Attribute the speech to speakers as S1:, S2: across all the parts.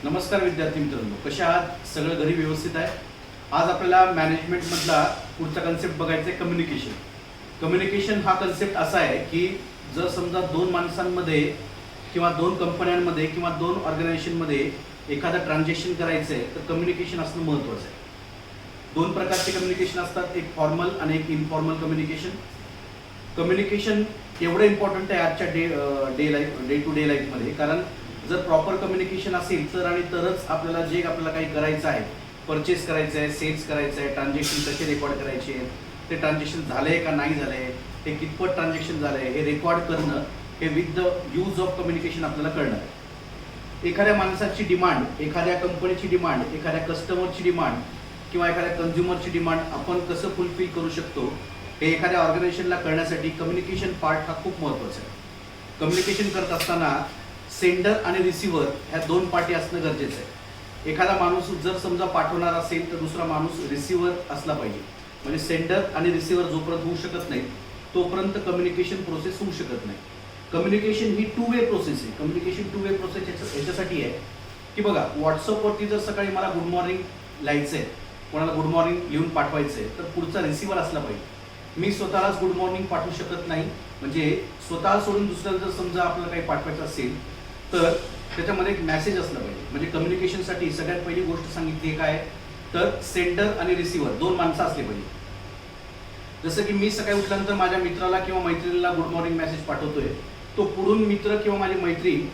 S1: नमस्कार विद्यार्थी मित्रांनो, कसे आहात? सगळं घरी व्यवस्थित आहे? आज आपल्याला मॅनेजमेंट मधला पुढचा कन्सेप्ट बघायचा आहे, कम्युनिकेशन. कम्युनिकेशन हा कन्सेप्ट असा आहे की जर समजा दोन माणसांमध्ये किंवा दोन कंपन्यांमध्ये किंवा दोन ऑर्गनायझेशनमध्ये एखादा ट्रान्झॅक्शन करायचं आहे तर कम्युनिकेशन असणं महत्त्वाचं आहे. दोन प्रकारचे कम्युनिकेशन असतात, एक फॉर्मल आणि एक इनफॉर्मल कम्युनिकेशन. कम्युनिकेशन एवढं इम्पॉर्टंट आहे आजच्या डे टू डे लाईफमध्ये, कारण जर प्रॉपर कम्युनिकेशन असेल तर आणि तरच आपल्याला जे आपल्याला काही करायचं आहे, परचेस करायचं आहे, सेल्स करायचं आहे, ट्रान्झॅक्शन कसे रेकॉर्ड करायचे, ते ट्रान्झॅक्शन झालं आहे का नाही झालं आहे, ते कितपत ट्रान्झॅक्शन झालं आहे, हे रेकॉर्ड करणं हे with the use of communication आपल्याला कळणार आहे. एखाद्या माणसाची डिमांड, एखाद्या कंपनीची डिमांड, एखाद्या कस्टमरची डिमांड किंवा एखाद्या कन्झ्युमरची डिमांड आपण कसं फुलफिल करू शकतो हे एखाद्या ऑर्गनायझेशनला कळण्यासाठी कम्युनिकेशन पार्ट हा खूप महत्त्वाचा आहे. कम्युनिकेशन करत असताना सेंडर आणि रिसिव्हर ह्या दोन पार्टी असणं गरजेचं आहे. एखादा माणूस जर समजा पाठवणार असेल तर दुसरा माणूस रिसिव्हर असला पाहिजे. म्हणजे सेंडर आणि रिसिव्हर जोपर्यंत होऊ शकत नाही तोपर्यंत कम्युनिकेशन प्रोसेस होऊ शकत नाही. कम्युनिकेशन ही टू वे प्रोसेस आहे. कम्युनिकेशन टू वे प्रोसेस याच्यासाठी आहे की बघा, व्हॉट्सअपवरती जर सकाळी मला गुड मॉर्निंग लिहायचं आहे, कोणाला गुड मॉर्निंग लिहून पाठवायचं आहे, तर पुढचा रिसिव्हर असला पाहिजे. मी स्वतःलाच गुड मॉर्निंग पाठवू शकत नाही. म्हणजे स्वतः सोडून दुसऱ्याला जर समजा आपल्याला काही पाठवायचं असेल तर त्याच्यामध्ये एक मेसेज असला पाहिजे. म्हणजे कम्युनिकेशनसाठी सगळ्यात पहिली गोष्ट सांगितली काय तर सेंडर आणि रिसिव्हर दोन माणसं असले पाहिजे. जसं की मी सकाळी उठल्यानंतर माझ्या मित्राला किंवा मैत्रिणीला गुड मॉर्निंग मेसेज पाठवतोय, तो पुढून मित्र किंवा माझी मैत्रीण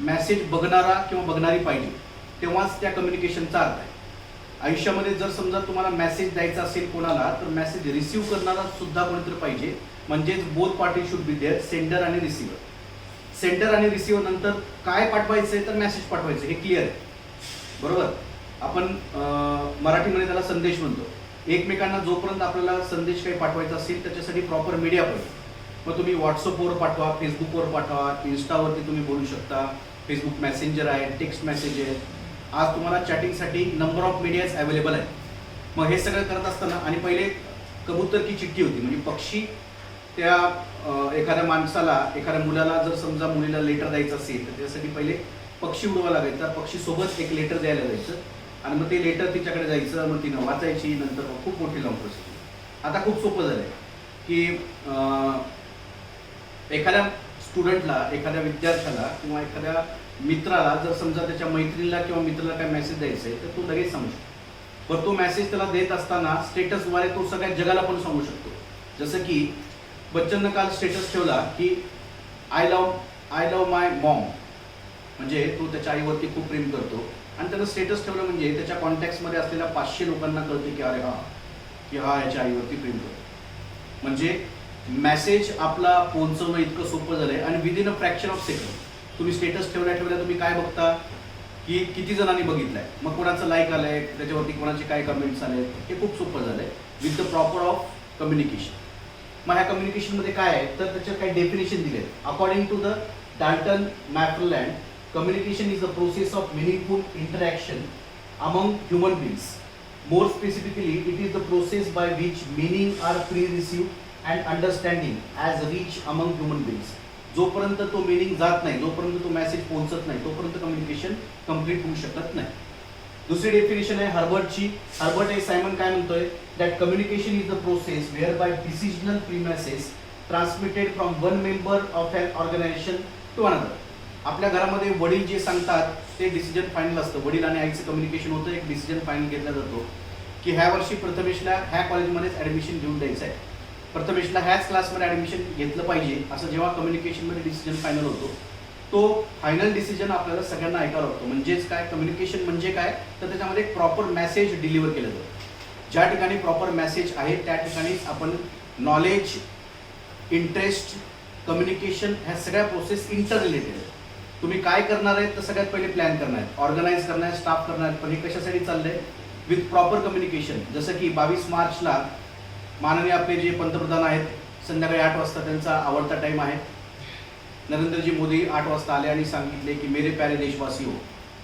S1: मेसेज बघणारा किंवा बघणारी पाहिजे, तेव्हाच त्या कम्युनिकेशनचा अर्थ आहे. आयुष्यामध्ये जर समजा तुम्हाला मेसेज द्यायचा असेल कोणाला तर मेसेज रिसिव्ह करणारा सुद्धा कोणीतरी पाहिजे. म्हणजेच both party should be there, sender आणि रिसिव्हर. सेंडर आणि रिसिव्हर नंतर काय पाठवायचंय तर मेसेज पाठवायचं, हे क्लिअर आहे बरोबर. आपण मराठीमध्ये त्याला संदेश म्हणतो. एकमेकांना जोपर्यंत आपल्याला संदेश काही पाठवायचा असेल त्याच्यासाठी प्रॉपर मीडिया पाहिजे. मग तुम्ही व्हॉट्सअपवर पाठवा, फेसबुकवर पाठवा, इन्स्टावरती तुम्ही बोलू शकता, फेसबुक मेसेंजर आहे, टेक्स्ट मेसेज आहे. आज तुम्हाला चॅटिंगसाठी नंबर ऑफ मीडियाज अवेलेबल आहे. मग हे सगळं करत असताना आणि पहिले कबूतर की चिठ्ठी होती, म्हणजे पक्षी त्या एखाद्या माणसाला, एखाद्या मुलाला जर समजा मुलीला लेटर द्यायचं असेल तर त्यासाठी पहिले पक्षी उडवा लागायचा. पक्षीसोबत एक लेटर द्यायला जायचं आणि मग ते लेटर तिच्याकडे जायचं, मग तिनं वाचायची, नंतर खूप मोठी लॉंग प्रोसेस. आता खूप सोपं झालं आहे की एखाद्या स्टुडंटला, एखाद्या विद्यार्थ्याला किंवा एखाद्या मित्राला जर समजा त्याच्या मैत्रिणीला किंवा मित्राला काय मेसेज द्यायचा आहे तर तो लगेच सांगू शकतो. पण तो मेसेज त्याला देत असताना स्टेटसद्वारे तो सगळ्या जगाला पण सांगू शकतो. जसं की बच्चननं काल स्टेटस ठेवला की आय लव माय मॉम, म्हणजे तो त्याच्या आईवरती खूप प्रेम करतो आणि त्यानं स्टेटस ठेवलं म्हणजे त्याच्या कॉन्टॅक्टमध्ये असलेल्या 500 लोकांना कळते की अरे हा याच्या आईवरती प्रेम करतो. म्हणजे मेसेज आपला पोहोचवणं इतकं सोपं झालं आहे. आणि within a fraction of second तुम्ही स्टेटस ठेवल्या तुम्ही काय बघता की किती जणांनी बघितलंय, मग कोणाचं लाईक आलंय, त्याच्यावरती कोणाचे काय कमेंट्स आले, हे खूप सोपं झालं आहे with the proper off communication. मग ह्या कम्युनिकेशनमध्ये काय आहे तर त्याच्यात काही डेफिनेशन दिले. According to the Dalton McFarland, communication is the process of meaningful interaction among human beings. More specifically it is the process by which meaning are perceived and understanding as reach among human beings. जोपर्यंत तो meaning जात नाही, जोपर्यंत तो message पोहोचत नाही तोपर्यंत communication complete होऊ शकत नाही. दुसरी डेफिनेशन आहे हर्बर्टची. हर्बर्ट ए सायमन काय म्हणतोय that communication is the process whereby decisional premises transmitted from one member of an organization to another. आपल्या घरामध्ये वडील जे सांगतात ते डिसिजन फायनल असतं. वडील आणि आईचं कम्युनिकेशन होतं, एक डिसिजन फायनल घेतला जातो की ह्या वर्षी प्रथमेशला ह्या कॉलेजमध्येच ॲडमिशन घेऊन द्यायचं आहे, प्रथमेशला ह्याच क्लासमध्ये ॲडमिशन घेतलं पाहिजे, असं जेव्हा कम्युनिकेशनमध्ये डिसिजन फायनल होतो तो फायनल डिसिजन आपल्याला सगळ्यांना ऐकावं लागतो. म्हणजेच काय कम्युनिकेशन म्हणजे काय तर त्याच्यामध्ये एक प्रॉपर मेसेज डिलिव्हर केलं जातं. ज्या ठिकाणी प्रॉपर मेसेज आहे त्या ठिकाणीच आपण नॉलेज, इंटरेस्ट, कम्युनिकेशन ह्या सगळ्या प्रोसेस इंटर रिलेटेड आहेत. तुम्ही काय करणार आहेत तर सगळ्यात पहिले प्लॅन करणार आहेत, ऑर्गनाईज करणार आहेत, स्टाफ करणार आहेत. पण हे कशासाठी चाललंय विथ प्रॉपर कम्युनिकेशन. जसं की 22 मार्चला माननीय आपले जे पंतप्रधान आहेत संध्याकाळी 8 वाजता त्यांचा आवडता टाईम आहे. नरेंद्रजी मोदी 8 वाजता आले आणि सांगितले की मेरे प्यारे देशवासियों,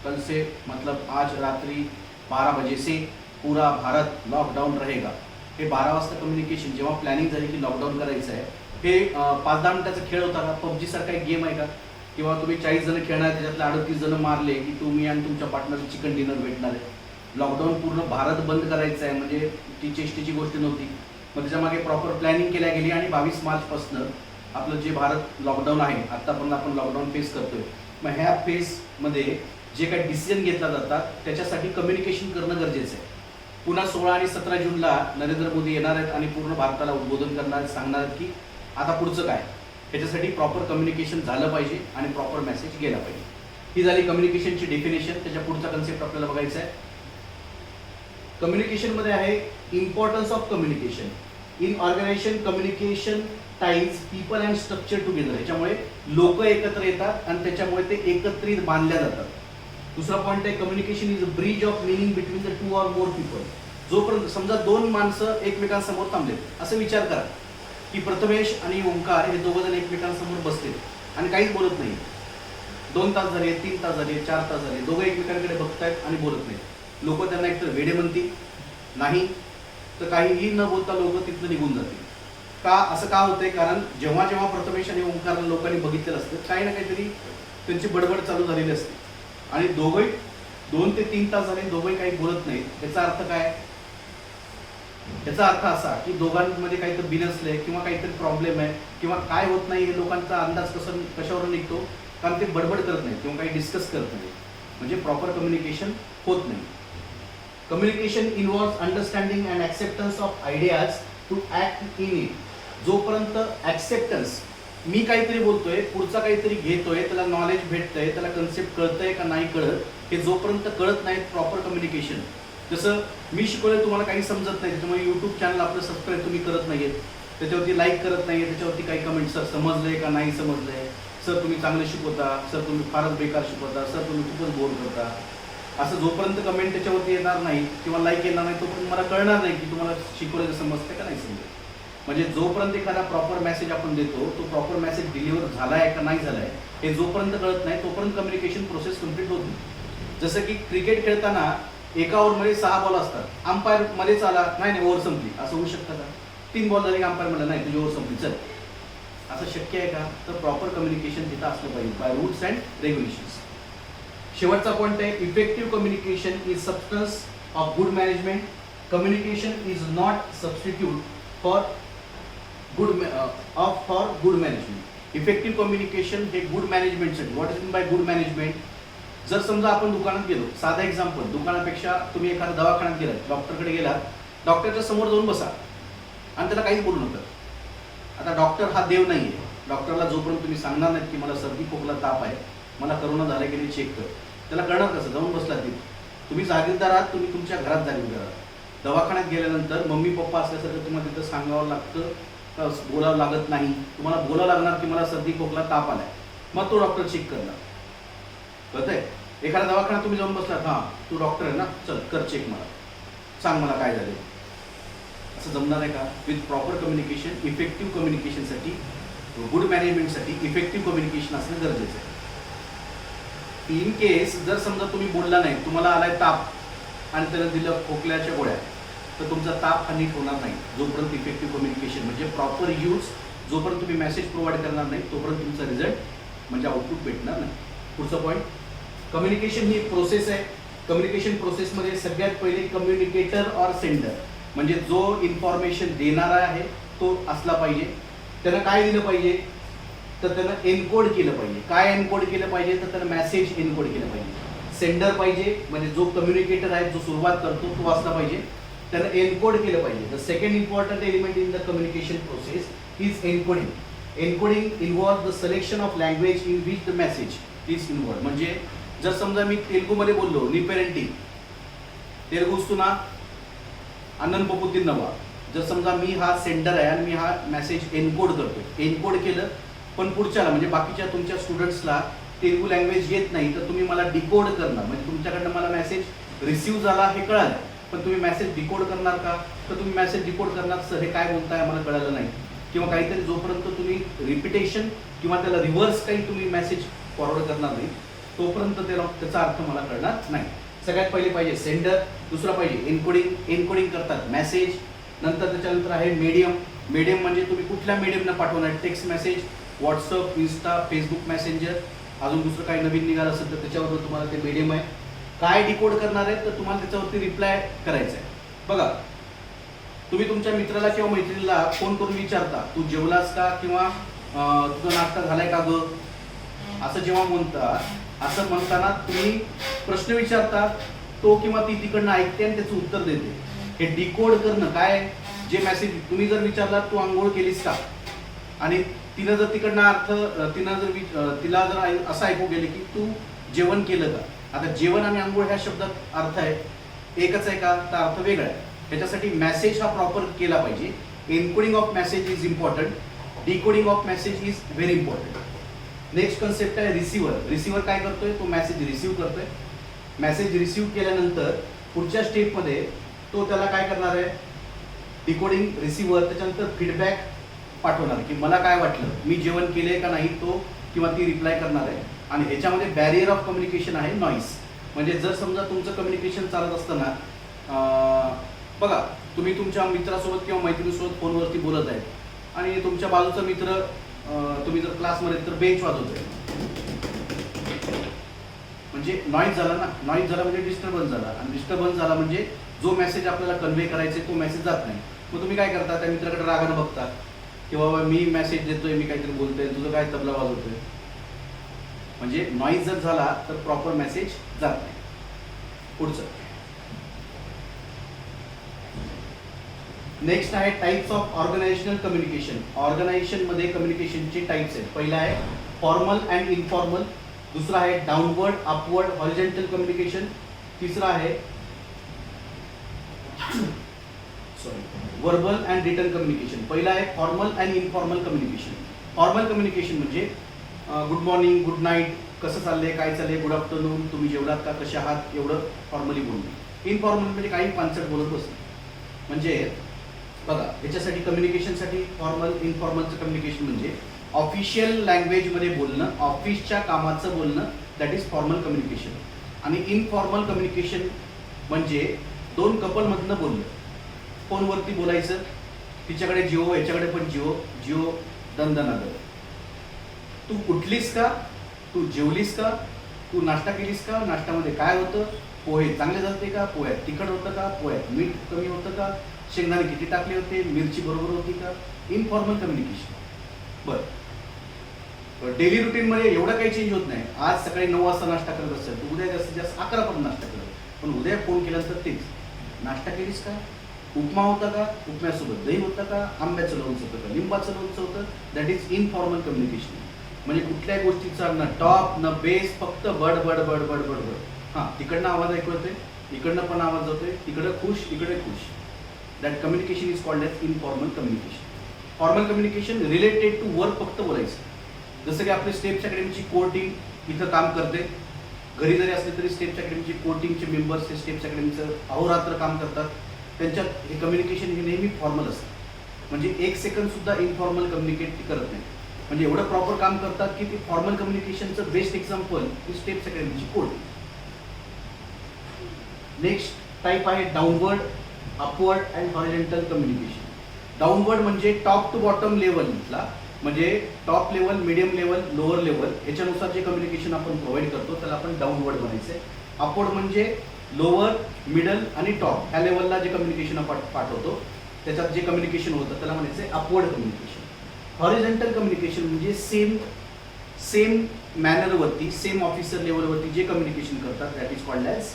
S1: कल से मतलब आज रात्री 12 बजे से पूरा भारत लॉकडाऊन रहेगा. हे 12 वाजता कम्युनिकेशन जेव्हा प्लॅनिंग झाली की लॉकडाऊन करायचं आहे, हे 5-10 मिनिटाचा खेळ होता का? पबजी सारखा एक गेम आहे का? किंवा तुम्ही 40 जण खेळणार त्याच्यातले 38 जण मारले की तुम्ही आणि तुमच्या पार्टनर चिकन डिनर भेटणार आहे. लॉकडाऊन पूर्ण भारत बंद करायचं आहे म्हणजे ती चेष्टेची गोष्ट नव्हती. मग त्याच्यामागे प्रॉपर प्लॅनिंग केल्या गेली आणि 22 मार्चपासून आपलं जे भारत लॉकडाऊन आहे आत्तापर्यंत आपण लॉकडाऊन फेस करतोय. मग ह्या फेसमध्ये जे काही डिसिजन घेतला जातात त्याच्यासाठी कम्युनिकेशन करणं गरजेचं आहे. पुन्हा 16 आणि 17 जूनला नरेंद्र मोदी येणार आहेत आणि पूर्ण भारताला उद्बोधन करणार आहेत, सांगणार आहेत की आता पुढचं काय. ह्याच्यासाठी प्रॉपर कम्युनिकेशन झालं पाहिजे आणि प्रॉपर मेसेज गेला पाहिजे. ही झाली कम्युनिकेशनची डेफिनेशन. त्याच्या पुढचा कन्सेप्ट आपल्याला बघायचा आहे. कम्युनिकेशनमध्ये आहे importance of communication in organisation. Communication ties people and structure together. याच्यामुळे लोक एकत्र येतात आणि त्याच्यामुळे ते एकत्रित बांधल्या जातात. दुसरा पॉईंट आहे communication is a bridge of meaning between the two or more people. जोपर्यंत समजा दोन माणसं एकमेकांसमोर थांबलेत असं विचार करा की प्रथमेश आणि ओंकार हे दोघं जण एकमेकांसमोर बसले आणि काहीच बोलत नाही. 2 तास झाले, 3 तास झाले, 4 तास झाले, दोघं एकमेकांकडे बघतायत आणि बोलत नाहीत. लोक त्यांना एकतर वेडे म्हणतील, नाही तर काहीही न बोलता लोक तिथनं निघून जातील. का असं का होतंय? कारण जेव्हा जेव्हा प्रथमेश आणि ओंकारला लोकांनी बघितलेलं असतं काही ना काहीतरी त्यांची बडबड चालू झालेली असते आणि दोघंही 2 ते 3 तास झाले दोघंही काही बोलत नाहीत. याचा अर्थ काय? याचा अर्थ असा की दोघांमध्ये काहीतरी बिनसलंय किंवा काहीतरी प्रॉब्लेम आहे किंवा काय होत नाही हे लोकांचा अंदाज कशावर निघतो? कारण ते बडबड करत नाहीत किंवा काही डिस्कस करत नाहीत. म्हणजे प्रॉपर कम्युनिकेशन होत नाही. Communication involves understanding and acceptance of ideas to act in it. जोपर्यंत ॲक्सेप्टन्स, मी काहीतरी बोलतोय, पुढचा काहीतरी घेतोय, त्याला नॉलेज भेटतंय, त्याला कन्सेप्ट कळतंय का नाही कळत, हे जोपर्यंत कळत नाहीत प्रॉपर कम्युनिकेशन. जसं मी शिकवलं तुम्हाला काही समजत नाही, त्याच्यामुळे यूट्यूब चॅनल आपलं सबस्क्राईब तुम्ही करत नाहीयेत, त्याच्यावरती लाईक करत नाहीये, त्याच्यावरती काही कमेंट, सर समजलंय का नाही समजलंय, सर तुम्ही चांगलं शिकवता, सर तुम्ही फारच बेकार शिकवता, सर तुम्ही खूपच बोर करता. असं जोपर्यंत कमेंट त्याच्यावरती येणार नाही किंवा लाईक येणार नाही तोपर्यंत मला कळणार नाही की तुम्हाला शिकवलं समजतं का नाही समजतं. म्हणजे जोपर्यंत एखादा प्रॉपर मेसेज आपण देतो तो प्रॉपर मेसेज डिलिव्हर झालाय का नाही झालाय हे जोपर्यंत कळत नाही तोपर्यंत कम्युनिकेशन प्रोसेस कम्प्लीट होत नाही. जसं की क्रिकेट खेळताना एका ओव्हरमध्ये 6 बॉल असतात, अंपायर मध्येच आला, नाही ओव्हर संपली, असं होऊ शकतं का? 3 बॉल झाले की अंपायर म्हणलं नाही तुझी ओव्हर संपली, चल, असं शक्य आहे का? तर प्रॉपर कम्युनिकेशन तिथं असलं पाहिजे बाय रूल्स अँड रेग्युलेशन्स. शेवटचा पॉईंट आहे effective communication is substance of good management. Communication is not substitute for good management. Effective communication हे गुड मॅनेजमेंटसाठी. What is mean by good management? जर समजा आपण दुकानात गेलो, साधा एक्झाम्पल, दुकानापेक्षा तुम्ही एखाद्या दवाखान्यात गेलात, डॉक्टरकडे गेलात, डॉक्टरच्या समोर जाऊन बसा आणि त्याला काहीच बोलू नका. आता डॉक्टर हा देव नाही आहे. डॉक्टरला जोपर्यंत तुम्ही सांगणार नाहीत की मला सर्दी खोकला ताप आहे, मला करोना झाला की नाही चेक कर, त्याला कळणार कसं? जाऊन बसला तिथे. तुम्ही जागीरदार आहात, तुम्ही तुमच्या घरात जागीरदार आहात. दवाखान्यात गेल्यानंतर मम्मी पप्पा असल्यासारखं तुम्हाला तिथं सांगावं लागतं, बोलावं लागत नाही. तुम्हाला बोलावं लागणार की मला सर्दी खोकला ताप आलाय, मग तो डॉक्टर चेक करणार. कळतंय? एखाद्या दवाखान्यात तुम्ही जाऊन बसलात, हां तू डॉक्टर आहे ना, चल कर चेक, मला सांग मला काय झालं. असं जमणार आहे का? विथ प्रॉपर कम्युनिकेशन, इफेक्टिव्ह कम्युनिकेशनसाठी, गुड मॅनेजमेंटसाठी इफेक्टिव्ह कम्युनिकेशन असणं गरजेचं आहे. इन केस जर समजा तुम्ही बोलला नाही, तुम्हाला आलाय ताप आणि त्याला दिलं खोकल्याच्या गोळ्या, तर तुमचा ताप हा नीट होणार नाही जोपर्यंत इफेक्टिव्ह कम्युनिकेशन म्हणजे प्रॉपर यूज, जोपर्यंत तुम्ही मेसेज प्रोव्हाइड करणार नाही तोपर्यंत तुमचा रिझल्ट म्हणजे आउटपुट भेटणार नाही. पुढचा पॉईंट, कम्युनिकेशन ही प्रोसेस आहे. कम्युनिकेशन प्रोसेसमध्ये सगळ्यात पहिले कम्युनिकेटर ऑर सेंडर म्हणजे जो इन्फॉर्मेशन देणारा आहे तो असला पाहिजे. त्यानं काय दिलं पाहिजे? तर त्यानं एनकोड केलं पाहिजे. काय एनकोड केलं पाहिजे? तर त्यानं मेसेज एनकोड केलं पाहिजे. सेंडर पाहिजे म्हणजे जो कम्युनिकेटर आहे, जो सुरुवात करतो तो असला पाहिजे, त्यानं एनकोड केलं पाहिजे. The second important element in the communication process is encoding. Encoding involve the selection of language in which the message is involve. म्हणजे जर समजा मी तेलुगूमध्ये बोललो, नी पेरेंटिंग तेलुगुस्तुना अनन पपुतीन नवा, जर समजा मी हा सेंडर आहे आणि मी हा मेसेज एनकोड करतो, एनकोड केलं, पण पुढच्याला म्हणजे बाकीच्या तुमच्या स्टुडंट्सला तेलुगू लँग्वेज येत नाही, तर तुम्ही मला डिकोड करणार. म्हणजे तुमच्याकडनं मला मेसेज रिसीव्ह झाला हे कळालं, पण तुम्ही मेसेज डिकोड करणार का? तर तुम्ही मेसेज डिकोड करणार, सर हे काय बोलताय मला कळालं नाही, किंवा काहीतरी जोपर्यंत तुम्ही रिपिटेशन किंवा त्याला रिव्हर्स काही तुम्ही मेसेज फॉरवर्ड करणार नाही तोपर्यंत त्याचा अर्थ मला कळणार नाही. सगळ्यात पहिले पाहिजे सेंडर, दुसरा पाहिजे एन्कोडिंग. एन्कोडिंग करतात मेसेज. नंतर त्याच्यानंतर आहे मीडियम. मीडियम म्हणजे तुम्ही कुठल्या मीडियमनं पाठवणार, text message, WhatsApp, Insta, Facebook messenger अजून दुसरं काही नवीन निघालं असेल तर त्याच्यावर तुम्हाला ते मीडियम आहे. काय डिकोड करणार आहे तर तुम्हाला त्याच्यावरती रिप्लाय करायचा आहे. बघा, तुम्ही तुमच्या मित्राला किंवा मैत्रिणीला फोन करून विचारता तू जेवलास का किंवा तुझा नाश्ता झालाय का ग, असं जेव्हा म्हणता, असं म्हणताना तुम्ही प्रश्न विचारता, तो किंवा ती तिकडनं ऐकते आणि त्याचं उत्तर देते. हे डिकोड करणं काय, जे मेसेज तुम्ही जर विचारला तू आंघोळ केलीस का, आणि तिनं जर तिकडनं अर्थ तिला जर असं ऐकू गेले की तू जेवण केलं का. आता जेवण आणि आंघोळ ह्या शब्दात अर्थ आहे एकच आहे का, तर अर्थ वेगळा आहे. त्याच्यासाठी मेसेज हा प्रॉपर केला पाहिजे. Encoding of message is important, decoding of message is very important. Next concept आहे रिसिव्हर. रिसिव्हर काय करतोय, तो मेसेज रिसिव्ह करतोय. मेसेज रिसिव्ह केल्यानंतर पुढच्या स्टेपमध्ये तो त्याला काय करणार आहे, डिकोडिंग रिसिव्हर, त्याच्यानंतर फीडबॅक पाठवणार की मला काय वाटलं, मी जेवण केले का नाही, तो किंवा ती रिप्लाय करणार आहे. आणि ह्याच्यामध्ये बॅरियर ऑफ कम्युनिकेशन आहे नॉईस. म्हणजे जर समजा तुमचं कम्युनिकेशन चालत असताना बघा, तुम्ही तुमच्या मित्रासोबत किंवा मैत्रिणीसोबत फोनवरती बोलत आहे आणि तुमच्या बाजूचा मित्र, तुम्ही जर क्लासमध्ये तर बेंच वाजवतोय, म्हणजे नॉईज झाला ना. नॉईज झाला म्हणजे डिस्टर्बन्स झाला, आणि डिस्टर्बन्स झाला म्हणजे जो मेसेज आपल्याला कन्व्हे करायचा तो मेसेज जात नाही. मग तुम्ही काय करता, त्या मित्राकडे रागानं बघता की बाबा मी मेसेज देतोय, मी काहीतरी बोलतोय, तुझं काय तबला वाजवतोय. म्हणजे नॉईज जर झाला तर प्रॉपर मेसेज जात नाही. पुढचं नेक्स्ट आहे types of organisational communication. Organisation मध्ये कम्युनिकेशनचे टाइप्स आहेत. पहिला आहे फॉर्मल अँड इनफॉर्मल, दुसरा आहे डाऊनवर्ड, अपवर्ड, हॉरिझॉन्टल कम्युनिकेशन, तिसरा आहे वर्बल अँड रिटन कम्युनिकेशन. पहिला आहे formal and informal communication. Formal communication म्हणजे गुड मॉर्निंग, गुड नाईट, कसं चाललंय, काय चाललंय, गुड आफ्टरनून, तुम्ही जेवलात का, कसे आहात, एवढं फॉर्मली बोलणं. इनफॉर्मल म्हणजे काही पानसट बोलत बसणं. म्हणजे बघा, याच्यासाठी कम्युनिकेशनसाठी फॉर्मल इनफॉर्मलचं कम्युनिकेशन म्हणजे ऑफिशियल लँग्वेजमध्ये बोलणं, ऑफिसच्या कामाचं बोलणं, दॅट इज फॉर्मल कम्युनिकेशन. आणि इनफॉर्मल कम्युनिकेशन म्हणजे दोन कपलमधनं बोलणं. फोनवरती बोलायचं, तिच्याकडे जिओ, याच्याकडे पण जिओ, जिओ दणदणादण. तू उठलीस का, तू जेवलीस का, तू नाश्ता केलीस का, नाश्त्यामध्ये काय होतं, पोहे चांगले जाते का, पोह्यात तिखट होतं का, पोह्यात मीठ कमी होतं का, शेंगदाणे किती टाकले होते, मिरची बरोबर होती का. Informal communication. बरं, डेली रुटीनमध्ये एवढं काही चेंज होत नाही. आज सकाळी 9 वाजता नाश्ता करत असेल तर उद्या जास्तीत जास्त 11 पर्यंत नाश्ता करत, पण उद्या फोन केल्यानंतर तेच, नाश्ता केलीस का, उपमा होता का, उपम्यासोबत दही होतं का, आंब्याचं लोणचं होतं का, लिंबाचं लोणचं होतं, दॅट इज इनफॉर्मल कम्युनिकेशन. म्हणजे कुठल्याही गोष्टीचा न टॉप न बेस, फक्त बड बड बड बड बड बड. हां, तिकडनं आवाज ऐकू येतोय, इकडनं पण आवाज जातोय, तिकडं खुश, इकडे खुश. That communication is called as informal communication. Formal communication related to work फक्त बोलायचं. जसं की आपली स्टेप्स अकॅडमीची कोर टीम इथं काम करते, घरी जरी असले तरी स्टेप्स अकॅडमीची कोर टीमचे मेंबर्स हे स्टेप्स अकॅडमीचं अहोरात्र काम करतात. त्यांच्यात हे कम्युनिकेशन हे नेहमी फॉर्मल असतं. म्हणजे 1 सेकंद सुद्धा इनफॉर्मल कम्युनिकेट करत नाही. म्हणजे एवढं प्रॉपर काम करतात की ते फॉर्मल कम्युनिकेशनचं बेस्ट एक्झाम्पल ही स्टेप्स अकॅडमीची कोर टीम. नेक्स्ट टाईप आहे downward, upward and horizontal communication. Downward म्हणजे टॉप टू बॉटम लेवलला, म्हणजे top level, medium level, lower level याच्यानुसार जे कम्युनिकेशन आपण प्रोव्हाइड करतो त्याला आपण डाऊनवर्ड म्हणायचं. अपवर्ड म्हणजे लोअर, मिडल आणि टॉप ह्या लेवलला जे कम्युनिकेशन आपण पाठवतो त्याच्यात जे कम्युनिकेशन होतं त्याला म्हणायचं अपवर्ड कम्युनिकेशन. हॉरिझॉन्टल कम्युनिकेशन म्हणजे सेम मॅनरवरती, सेम ऑफिसर लेवलवरती जे कम्युनिकेशन करतात that is called as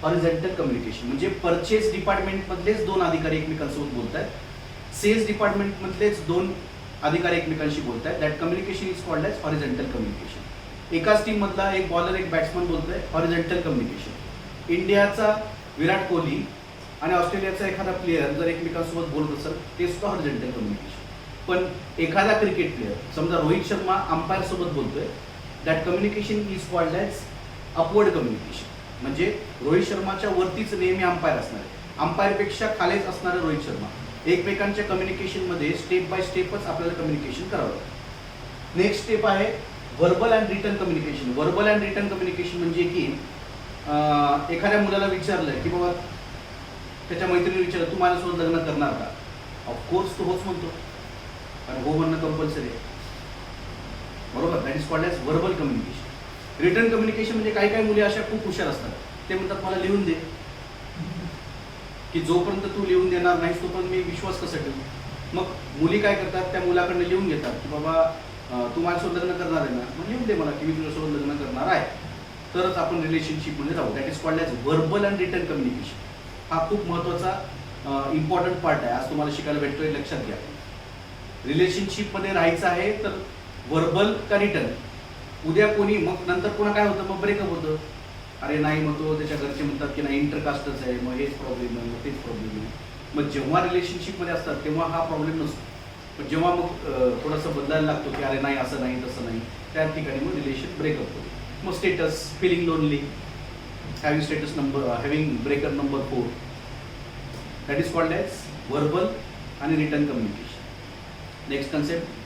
S1: horizontal communication. म्हणजे परचेस डिपार्टमेंटमधलेच 2 अधिकारी एकमेकांसोबत बोलत आहेत, सेल्स डिपार्टमेंटमधलेच 2 अधिकारी एकमेकांशी बोलत आहेत, that communication is called as horizontal communication. एकाच टीममधला एक बॉलर एक बॅट्समन बोलतोय, हॉरिझॉन्टल कम्युनिकेशन. इंडियाचा विराट कोहली आणि ऑस्ट्रेलियाचा एखादा प्लेयर जर एकमेकांसोबत बोलत असेल ते सुद्धा हॉरिझॉन्टल कम्युनिकेशन. पण एखादा क्रिकेट प्लेयर समजा रोहित शर्मा अंपायर सोबत बोलतोय, that communication is called as upward communication. म्हणजे रोहित शर्माच्या वरतीच नेहमी अंपायर असणार आहे, अंपायरपेक्षा खालीच असणार रोहित शर्मा. एकमेकांच्या कम्युनिकेशनमध्ये स्टेप बाय स्टेपच आपल्याला कम्युनिकेशन करावं. नेक्स्ट स्टेप आहे verbal and written communication. Verbal and written communication म्हणजे की एखाद्या मुलाला विचारलं की बाबा, त्याच्या मैत्रिणीने विचारलं तू माझ्यासोबत लग्न करणार का, ऑफकोर्स तो होच म्हणतो, कारण हो म्हणणं कंपल्सरी आहे. बरोबर, that is called as verbal communication. Return communication म्हणजे काही काही मुली अशा खूप हुशार असतात, ते म्हणतात मला लिहून दे, की जोपर्यंत तू लिहून देणार नाहीस तोपर्यंत मी विश्वास कसा ठेवू. मग मुली काय करतात, त्या मुलाकडनं लिहून घेतात की बाबा तू माझ्यासोबत लग्न करणार आहे ना, मग लिहून दे मला की मी तुझ्यासोबत लग्न करणार आहे, तरच आपण रिलेशनशिपमध्ये जाऊ. That is called as verbal and return communication. हा खूप महत्त्वाचा इम्पॉर्टंट पार्ट आहे, आज तुम्हाला शिकायला भेटतोय, लक्षात घ्या. रिलेशनशिपमध्ये राहायचं आहे तर व्हर्बल का रिटर्न. उद्या कोणी मग नंतर पुन्हा काय होतं, मग ब्रेकअप होतं, अरे नाही मग तो त्याच्या घरचे म्हणतात की नाही इंटरकास्टच आहे, मग हेच प्रॉब्लेम आहे, मग तेच प्रॉब्लेम आहे. मग जेव्हा रिलेशनशिपमध्ये असतात तेव्हा हा प्रॉब्लेम नसतो, पण जेव्हा मग थोडंसं बदलायला लागतो की अरे नाही असं नाही तसं नाही, त्या ठिकाणी मग रिलेशन ब्रेकअप होतो. मग status, feeling lonely, having status number, having breakup number 4, that is called as verbal आणि return communication. Next concept,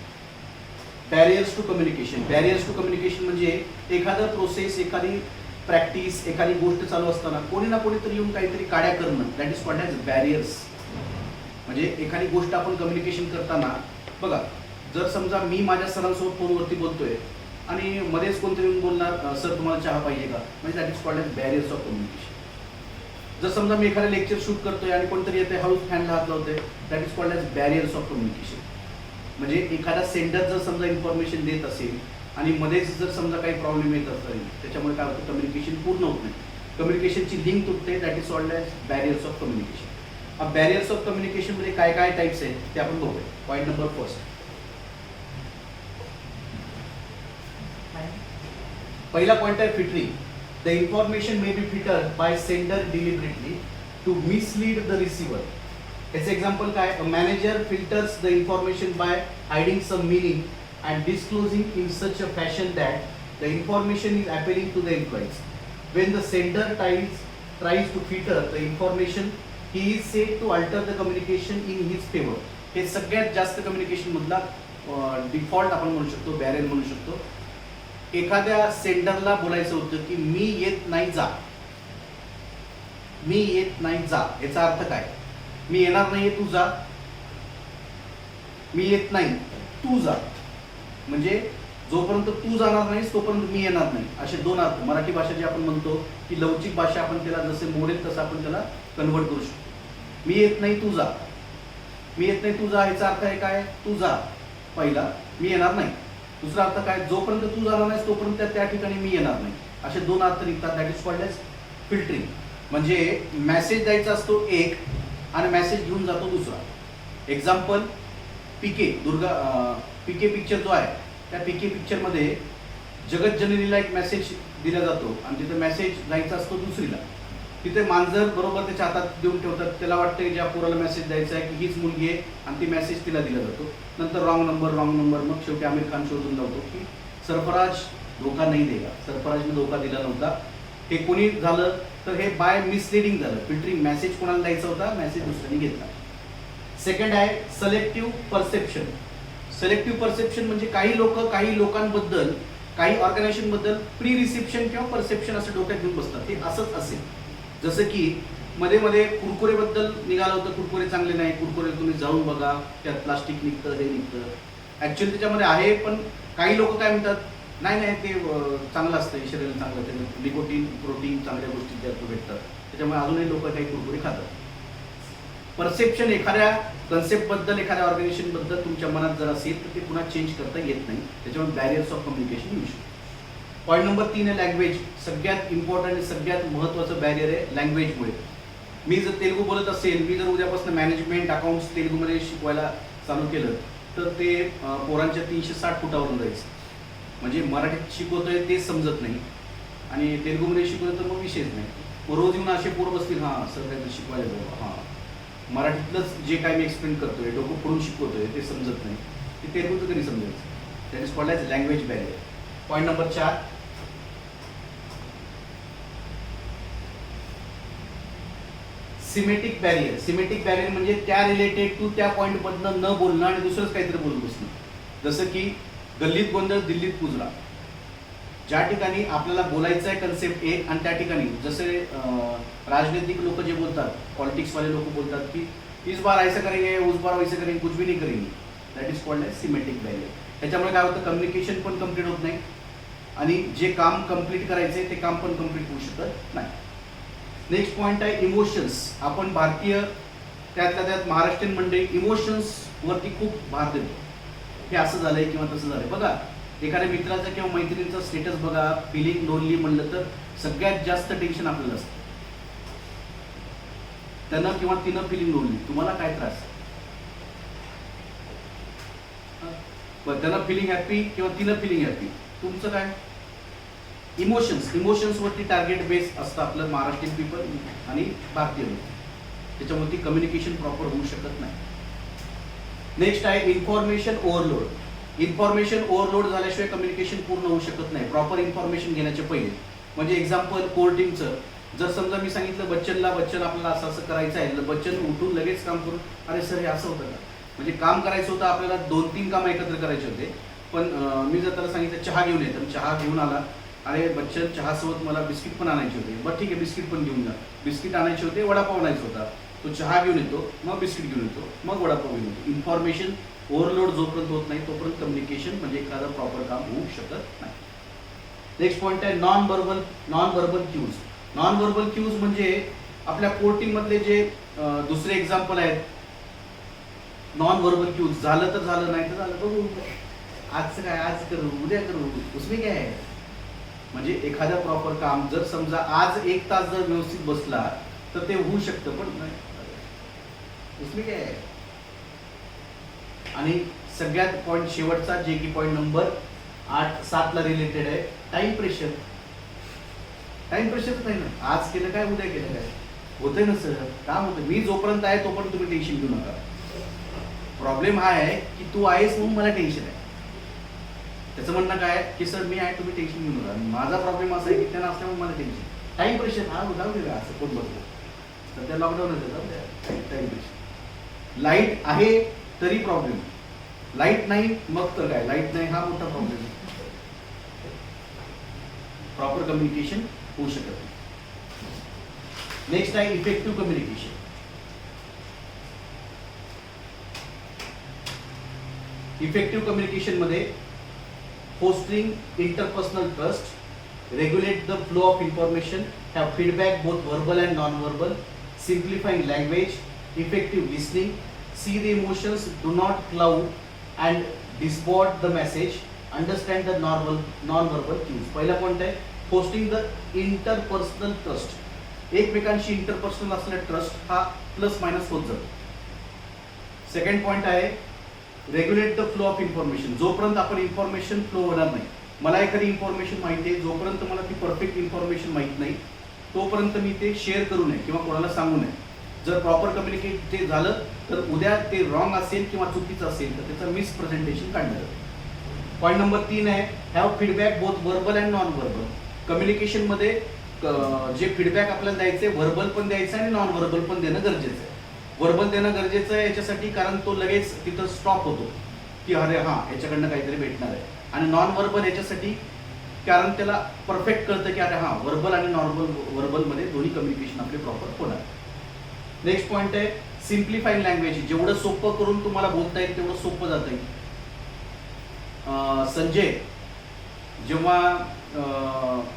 S1: barriers to communication. Barriers to communication म्हणजे एखादा प्रोसेस, एखादी प्रॅक्टिस, एखादी गोष्ट चालू असताना कोणी ना कोणीतरी येऊन काहीतरी काड्या करणं, that is called as barriers. म्हणजे एखादी गोष्ट आपण कम्युनिकेशन करताना बघा, जर समजा मी माझ्या सरांसोबत फोनवरती बोलतोय आणि मध्येच कोणतरी येऊन बोलणार सर तुम्हाला चहा पाहिजे का, म्हणजे that is called as barriers of communication. जर समजा मी एखादा लेक्चर शूट करतोय आणि कोणतरी येते हळूच फॅनला हात लावतोय, that is called as barriers of communication. म्हणजे एखादा सेंडर जर समजा इन्फॉर्मेशन देत असेल आणि मध्येच जर समजा काही प्रॉब्लेम येत असेल, त्याच्यामुळे काय होतं, कम्युनिकेशन पूर्ण होत नाही, कम्युनिकेशनची लिंक तुटते, that is called as barriers of communication. Barriers of कम्युनिकेशनमध्ये काय काय टाईप्स आहेत ते आपण बघूया. पॉईंट नंबर फर्स्ट, पहिला पॉईंट आहे filtering. The information may be filtered by sender deliberately to mislead the receiver. याचं एक्झाम्पल काय, a manager filters the information by hiding some meaning and disclosing in such a fashion that the information is appealing to the employees. Wien the sender tries to filter the information, he is said to alter the communication in his favor. हे सगळ्यात जास्त communication मधला default आपण म्हणू शकतो, barrier म्हणू शकतो. एखाद्या सेंडरला बोलायचं होतं की मी येत नाही जा, मी येत नाही जा, याचा अर्थ काय, मी येणार नाहीये तू जा, मी येत नाही तू जा, म्हणजे जोपर्यंत तू जाणार नाहीस तोपर्यंत मी येणार नाही, असे दोन अर्थ. मराठी भाषा जी आपण म्हणतो की लवचिक भाषा, आपण त्याला जसे मोडेल तसं आपण त्याला कन्वर्ट करू शकतो. मी येत नाही तू जा, मी येत नाही तू जा, याचा अर्थ आहे काय, तू जा पहिला, मी येणार नाही. दुसरा अर्थ काय, जोपर्यंत तू जाणार नाहीस तोपर्यंत त्या ठिकाणी मी येणार नाही, असे दोन अर्थ निघतात. That is called as filtering. म्हणजे मेसेज द्यायचा असतो एक आणि मेसेज घेऊन जातो दुसरा. एक्झाम्पल, पीके पीके पिक्चर जो आहे, त्या पीके पिक्चरमध्ये जगतजननीला एक मेसेज दिला जातो आणि तिथे मेसेज जायचा असतो दुसरीला. तिथे मांजर बरोबर त्याच्या हातात देऊन ठेवतात, त्याला वाटतं ज्या पोराला मेसेज द्यायचा आहे की हीच मुलगी आहे आणि ती मेसेज तिला दिला जातो. नंतर रॉंग नंबर, मग शेवटी आमिर खान शोधून लावतो की सरफराज धोका नाही देगा, सरफराजने धोका दिला नव्हता. हे कोणी झालं तर हे बाय मिसलिडिंग झालं, फिल्टरिंग. मेसेज कोणाला द्यायचा होता, मेसेज दुसऱ्याने घेतला. सेकंड आहे सिलेक्टिव्ह परसेप्शन. सिलेक्टिव्ह परसेप्शन म्हणजे काही लोक काही लोकांबद्दल, काही ऑर्गनायझेशनबद्दल प्री रिसेप्शन किंवा परसेप्शन असं डोक्यात घेऊन बसतात. हे असंच असेल, जसं की मध्ये मध्ये कुरकुरेबद्दल निघालं होतं, कुरकुरे चांगले नाही, कुरकुरे तुम्ही जाऊन बघा, त्यात प्लास्टिक निघतं, हे निघतं. ॲक्च्युअली त्याच्यामध्ये आहे, पण काही लोक काय म्हणतात, नाही नाही ते चांगलं असतं, शरीराला चांगलं, त्याचं निकोटीन, प्रोटीन, चांगल्या गोष्टी त्यात भेटतात, त्याच्यामुळे अजूनही लोक काही कुरकुरे खातात. परसेप्शन एखाद्या कन्सेप्टबद्दल, एखाद्या ऑर्गनायझेशनबद्दल तुमच्या मनात जर असेल तर ते पुन्हा चेंज करता येत नाही, त्याच्यामुळे बॅरियर्स ऑफ कम्युनिकेशन येऊ शकतो. पॉईंट नंबर 3 आहे लँग्वेज. सगळ्यात इम्पॉर्टंट आणि सगळ्यात महत्त्वाचं बॅरियर आहे लँग्वेजमुळे. मी जर तेलुगू बोलत असेल, मी जर उद्यापासून मॅनेजमेंट अकाउंट्स तेलुगूमध्ये शिकवायला चालू केलं तर ते पोरांच्या 360 फुटावरून जायचं. म्हणजे मराठीत शिकवतोय ते समजत नाही आणि तेलुगूमध्ये शिकवलं तर मग विषयच नाही. रोज येऊन असे पोरं बसतील, हां सर काहीतरी शिकवायला जाऊ, हां मराठीतलंच जे काय मी एक्सप्लेन करतोय, डोकं फोडून शिकवतोय ते समजत नाही, ते तेलुगूचं कधी समजायचं. That is called as language barrier. Point number 4, semantic barrier. Semantic barrier म्हणजे त्या रिलेटेड टू त्या पॉईंटमधनं न बोलणं आणि दुसरंच काहीतरी बोलून बसणं. जसं की गल्लीत गोंधळ दिल्लीत पुजला. ज्या ठिकाणी आपल्याला बोलायचं आहे कन्सेप्ट एक, आणि त्या ठिकाणी जसे राजनीतिक लोक जे बोलतात, पॉलिटिक्सवाले लोक बोलतात की इस बार ऐसा करेंगे, उस बार वैसे करेंगे, कुछ भी नहीं करेंगे. That is called as semantic barrier. ह्याच्यामुळे काय होतं, कम्युनिकेशन पण कम्प्लीट होत नाही आणि जे काम कम्प्लीट करायचे ते काम पण कम्प्लीट होऊ शकत नाही. नेक्स्ट पॉईंट आहे इमोशन्स. आपण भारतीय त्यातल्या त्यात महाराष्ट्रीयन मंडळी इमोशन्स वरती खूप भार देतो. हे असं झालंय किंवा तसं झालंय. बघा एखाद्या मित्राचा किंवा मैत्रिणीचा स्टेटस बघा, फिलिंग लोनली म्हणलं तर सगळ्यात जास्त टेन्शन आपल्याला असतं. त्यानं किंवा तिनं फिलिंग लोनली, तुम्हाला काय त्रास? त्यानं फिलिंग हॅपी किंवा तिनं फिलिंग हॅपी, तुमचं काय? इमोशन्स वरती टार्गेट बेस असतं आपलं महाराष्ट्रीयन पीपल आणि भारतीय लोक. त्याच्यावरती कम्युनिकेशन प्रॉपर होऊ शकत नाही. नेक्स्ट आहे इन्फॉर्मेशन ओव्हरलोड. इन्फॉर्मेशन ओव्हरलोड झाल्याशिवाय कम्युनिकेशन पूर्ण होऊ शकत नाही. प्रॉपर इन्फॉर्मेशन घेण्याच्या पहिले, म्हणजे एक्झाम्पल कोर्टिंगचं, जर समजा मी सांगितलं बच्चन आपल्याला असं असं करायचं आहे, बच्चन उठून लगेच काम करून, अरे सर हे असं होतं का, म्हणजे काम करायचं होतं आपल्याला, 2-3 कामं एकत्र करायचे होते. पण मी जर त्याला सांगितलं चहा घेऊन ये, तर चहा घेऊन आला, अरे बच्चन चहासोबत मला बिस्किट पण आणायचे होते, बरं ठीक आहे बिस्किट पण घेऊन जा. बिस्किट आणायचे होते, वडापाव आणायचा होता, तो चहा घेऊन येतो, मग बिस्किट घेऊन येतो, मग वडापाव घेऊन येतो. इन्फॉर्मेशन ओव्हरलोड जोपर्यंत होत नाही तोपर्यंत कम्युनिकेशन म्हणजे एखादं प्रॉपर काम होऊ शकत नाही. नेक्स्ट पॉईंट आहे non verbal cues. Non verbal cues म्हणजे आपल्या कोर्टिंग मधले जे दुसरे एक्झाम्पल आहेत. नॉन व्हर्बल क्यूज, झालं तर झालं, नाही तर झालं, बघू आजचं काय, आज करू, उद्या करू, उसमें काय आहे. म्हणजे एखादं प्रॉपर काम जर समजा आज 1 तास जर व्यवस्थित बसला तर ते होऊ शकतं, पण नाही उसमें काय आहे. आणि सगळ्यात पॉईंट शेवटचा, जे की पॉईंट नंबर 8-7 ला रिलेटेड आहे, टाइम प्रेशर. टाइम प्रेशरच नाही ना, आज केलं काय उद्या केलं काय, होतंय ना सर, काम होतं. मी जोपर्यंत आहे तोपर्यंत तुम्ही टेन्शन घेऊ नका. प्रॉब्लेम हा आहे की तू आहेस म्हणून मला टेन्शन आहे. त्याचं म्हणणं काय की सर मी आहे, तुम्ही टेन्शन घेऊ नका. माझा प्रॉब्लेम असा आहे की त्यांना असल्यामुळे मला टेन्शन. टाइम प्रेशर हा जाऊ दे, असं कोण बघतो सध्या लॉकडाऊन आहे, टाइम प्रेशर. लाईट आहे तरी प्रॉब्लेम, लाईट नाही मग तर काय, लाईट नाही हा मोठा प्रॉब्लेम आहे. प्रॉपर कम्युनिकेशन होऊ शकत नाही. नेक्स्ट आहे इफेक्टिव्ह कम्युनिकेशन. इफेक्टिव्ह कम्युनिकेशन मध्ये fostering interpersonal trust, regulate the flow of information, have feedback both verbal and non-verbal, simplifying language, effective listening, see the emotions, do not cloud and distort the message, understand the non-verbal cues. पहिला point आहे fostering the interpersonal trust. एकमेकांशी interpersonal असलेला trust हा plus minus होत जातो. Second point आहे regulate the flow of information. जोपर्यंत आपण इन्फॉर्मेशन फ्लो होणार नाही, मला एखादी इन्फॉर्मेशन माहिती आहे, जोपर्यंत मला ती परफेक्ट इन्फॉर्मेशन माहीत नाही तोपर्यंत मी ते शेअर करू नये किंवा कोणाला सांगू नये. जर प्रॉपर कम्युनिकेट ते झालं तर उद्या ते रॉंग असेल किंवा चुकीचं असेल तर त्याचं मिसप्रेझेंटेशन काढलं जातं. पॉईंट नंबर 3 आहे have feedback both verbal and non verbal. कम्युनिकेशनमध्ये जे फीडबॅक आपल्याला द्यायचे व्हर्बल पण द्यायचं आणि नॉन व्हर्बल पण देणं गरजेचं आहे. व्हर्बल देणं गरजेचं आहे याच्यासाठी कारण तो लगेच तिथं स्टॉप होतो की अरे हां याच्याकडनं काहीतरी भेटणार आहे. आणि नॉन व्हर्बल याच्यासाठी कारण त्याला परफेक्ट कळतं की अरे हां व्हर्बल आणि नॉन व्हर्बलमध्ये दोन्ही कम्युनिकेशन आपले प्रॉपर होणार. नेक्स्ट पॉईंट आहे सिम्प्लिफाईंग लँग्वेज. जेवढं सोपं करून तुम्हाला बोलता येईल तेवढं सोपं जातं येईल. संजय जेव्हा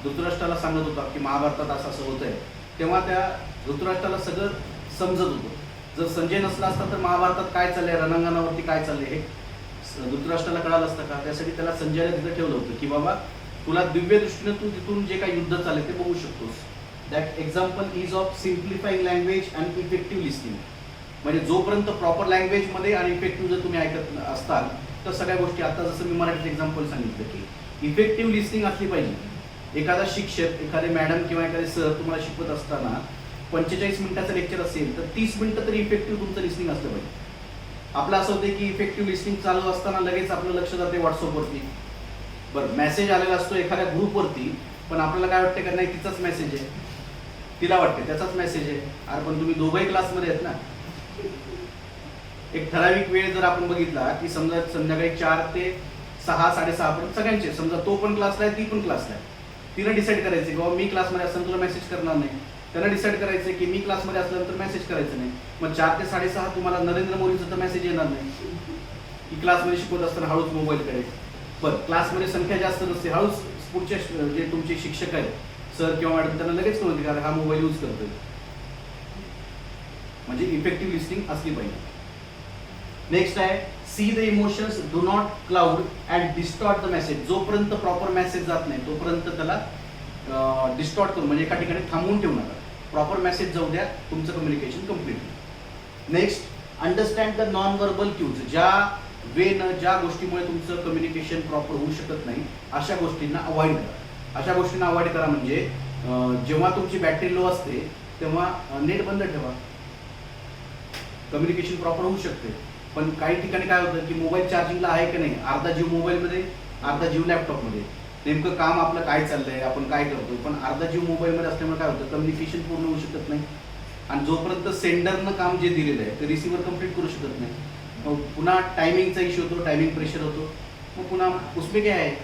S1: धृतराष्ट्राला सांगत होता की महाभारतात असं असं होतंय तेव्हा त्या धृतराष्ट्राला सगळं समजत होतं. जर संजय नसला असता तर महाभारतात काय चाललंय, रणांगणावरती काय चाललंय हे धृतराष्ट्राला कळालं असतं का. त्यासाठी त्याला संजयला तिथं ठेवलं होतं की बाबा तुला दिव्य दृष्टीने तू तिथून जे काही युद्ध चालले ते बघू शकतोस. That example is of simplifying language and effective listening. म्हणजे जोपर्यंत प्रॉपर लँग्वेजमध्ये आणि इफेक्टिव्ह जर तुम्ही ऐकत असाल तर सगळ्या गोष्टी, आता जसं मी मराठीत एक्झाम्पल सांगितलं की इफेक्टिव्ह लिस्निंग असली पाहिजे. एखादा शिक्षक, एखादे मॅडम किंवा एखादे सर तुम्हाला शिकवत असताना 45 मिनिटाचं लेक्चर असेल तर 30 मिनिटं तरी इफेक्टिव्ह तुमचं लिस्निंग असलं पाहिजे. आपलं असं होतं की इफेक्टिव्ह लिस्निंग चालू असताना लगेच आपलं लक्ष जाते व्हॉट्सअपवरती. बरं मेसेज आलेला असतो एखाद्या ग्रुपवरती, पण आपल्याला काय वाटतं का नाही तिचाच मेसेज आहे, तिला वाटते त्याचाच मेसेज आहे. अरे पण तुम्ही दोघंही क्लासमध्ये आहेत ना. एक ठराविक वेळ जर आपण बघितला की समजा संध्याकाळी 4 ते 6, 6:30 पर्यंत सगळ्यांचे, समजा तो पण क्लासला आहे ती पण क्लासला आहे, तिनं डिसाईड करायचं की बाबा मी क्लासमध्ये असताना तुला मेसेज करणार नाही. त्यांना डिसाईड करायचं की मी क्लासमध्ये असल्यानंतर मेसेज करायचं नाही. मग 4 ते 6:30 तुम्हाला नरेंद्र मोदीचा तर मेसेज येणार नाही. की क्लासमध्ये शिकवत असताना हळूच मोबाईलकडे. बरं, क्लासमध्ये संख्या जास्त नसते, हळूच पुढचे जे तुमचे शिक्षक आहेत सर किंवा मॅडम त्यांना लगेच कळते कारण हा मोबाईल यूज करतोय. म्हणजे इफेक्टिव्ह लिस्निंग असली पाहिजे. नेक्स्ट आहे see the emotions, do not cloud and distort the message. जोपर्यंत प्रॉपर मेसेज जात नाही तोपर्यंत त्याला डिस्टॉर्ट करून म्हणजे एका ठिकाणी थांबवून ठेवू नका. प्रॉपर मेसेज जाऊ द्या, तुमचं कम्युनिकेशन कम्प्लीट होईल. Next, understand the non verbal cues. ज्या वेनं ज्या गोष्टीमुळे तुमचं कम्युनिकेशन प्रॉपर होऊ शकत नाही अशा गोष्टींना अवॉइड करा. अशा गोष्टींना अवॉइड करा म्हणजे जेव्हा तुमची बॅटरी लो असते तेव्हा नेट बंद ठेवा, कम्युनिकेशन प्रॉपर होऊ शकते. पण काही ठिकाणी काय होतं की मोबाईल चार्जिंगला आहे की नाही, अर्धा जीव मोबाईलमध्ये अर्धा जीव लॅपटॉपमध्ये. नेमकं काम आपलं काय चाललंय, आपण काय करतो, पण अर्धा जीव मोबाईलमध्ये असल्यामुळे काय होतं कम्युनिकेशन पूर्ण होऊ शकत नाही. आणि जोपर्यंत सेंडरनं काम जे दिलेलं आहे ते रिसिव्हर कम्प्लीट करू शकत नाही. मग पुन्हा टायमिंगचा इश्यू होतो, टायमिंग प्रेशर होतो. मग पुन्हा उसमे काय आहे,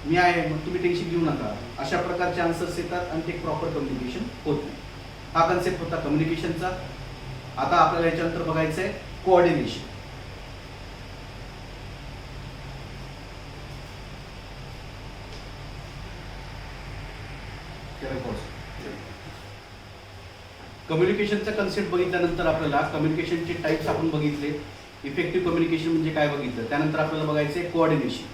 S1: मी आहे, मग तुम्ही टेन्शन घेऊ नका. अशा प्रकारचे आन्सर्स येतात आणि ते प्रॉपर कम्युनिकेशन होत नाही. हा कन्सेप्ट होता कम्युनिकेशनचा. आता आपल्याला याच्यानंतर बघायचं आहे कोऑर्डिनेशन. कम्युनिकेशनचा कन्सेप्ट बघितल्यानंतर आपल्याला कम्युनिकेशनचे टाइप्स आपण बघितले, इफेक्टिव्ह कम्युनिकेशन म्हणजे काय बघितलं. त्यानंतर आपल्याला बघायचं आहे coordination.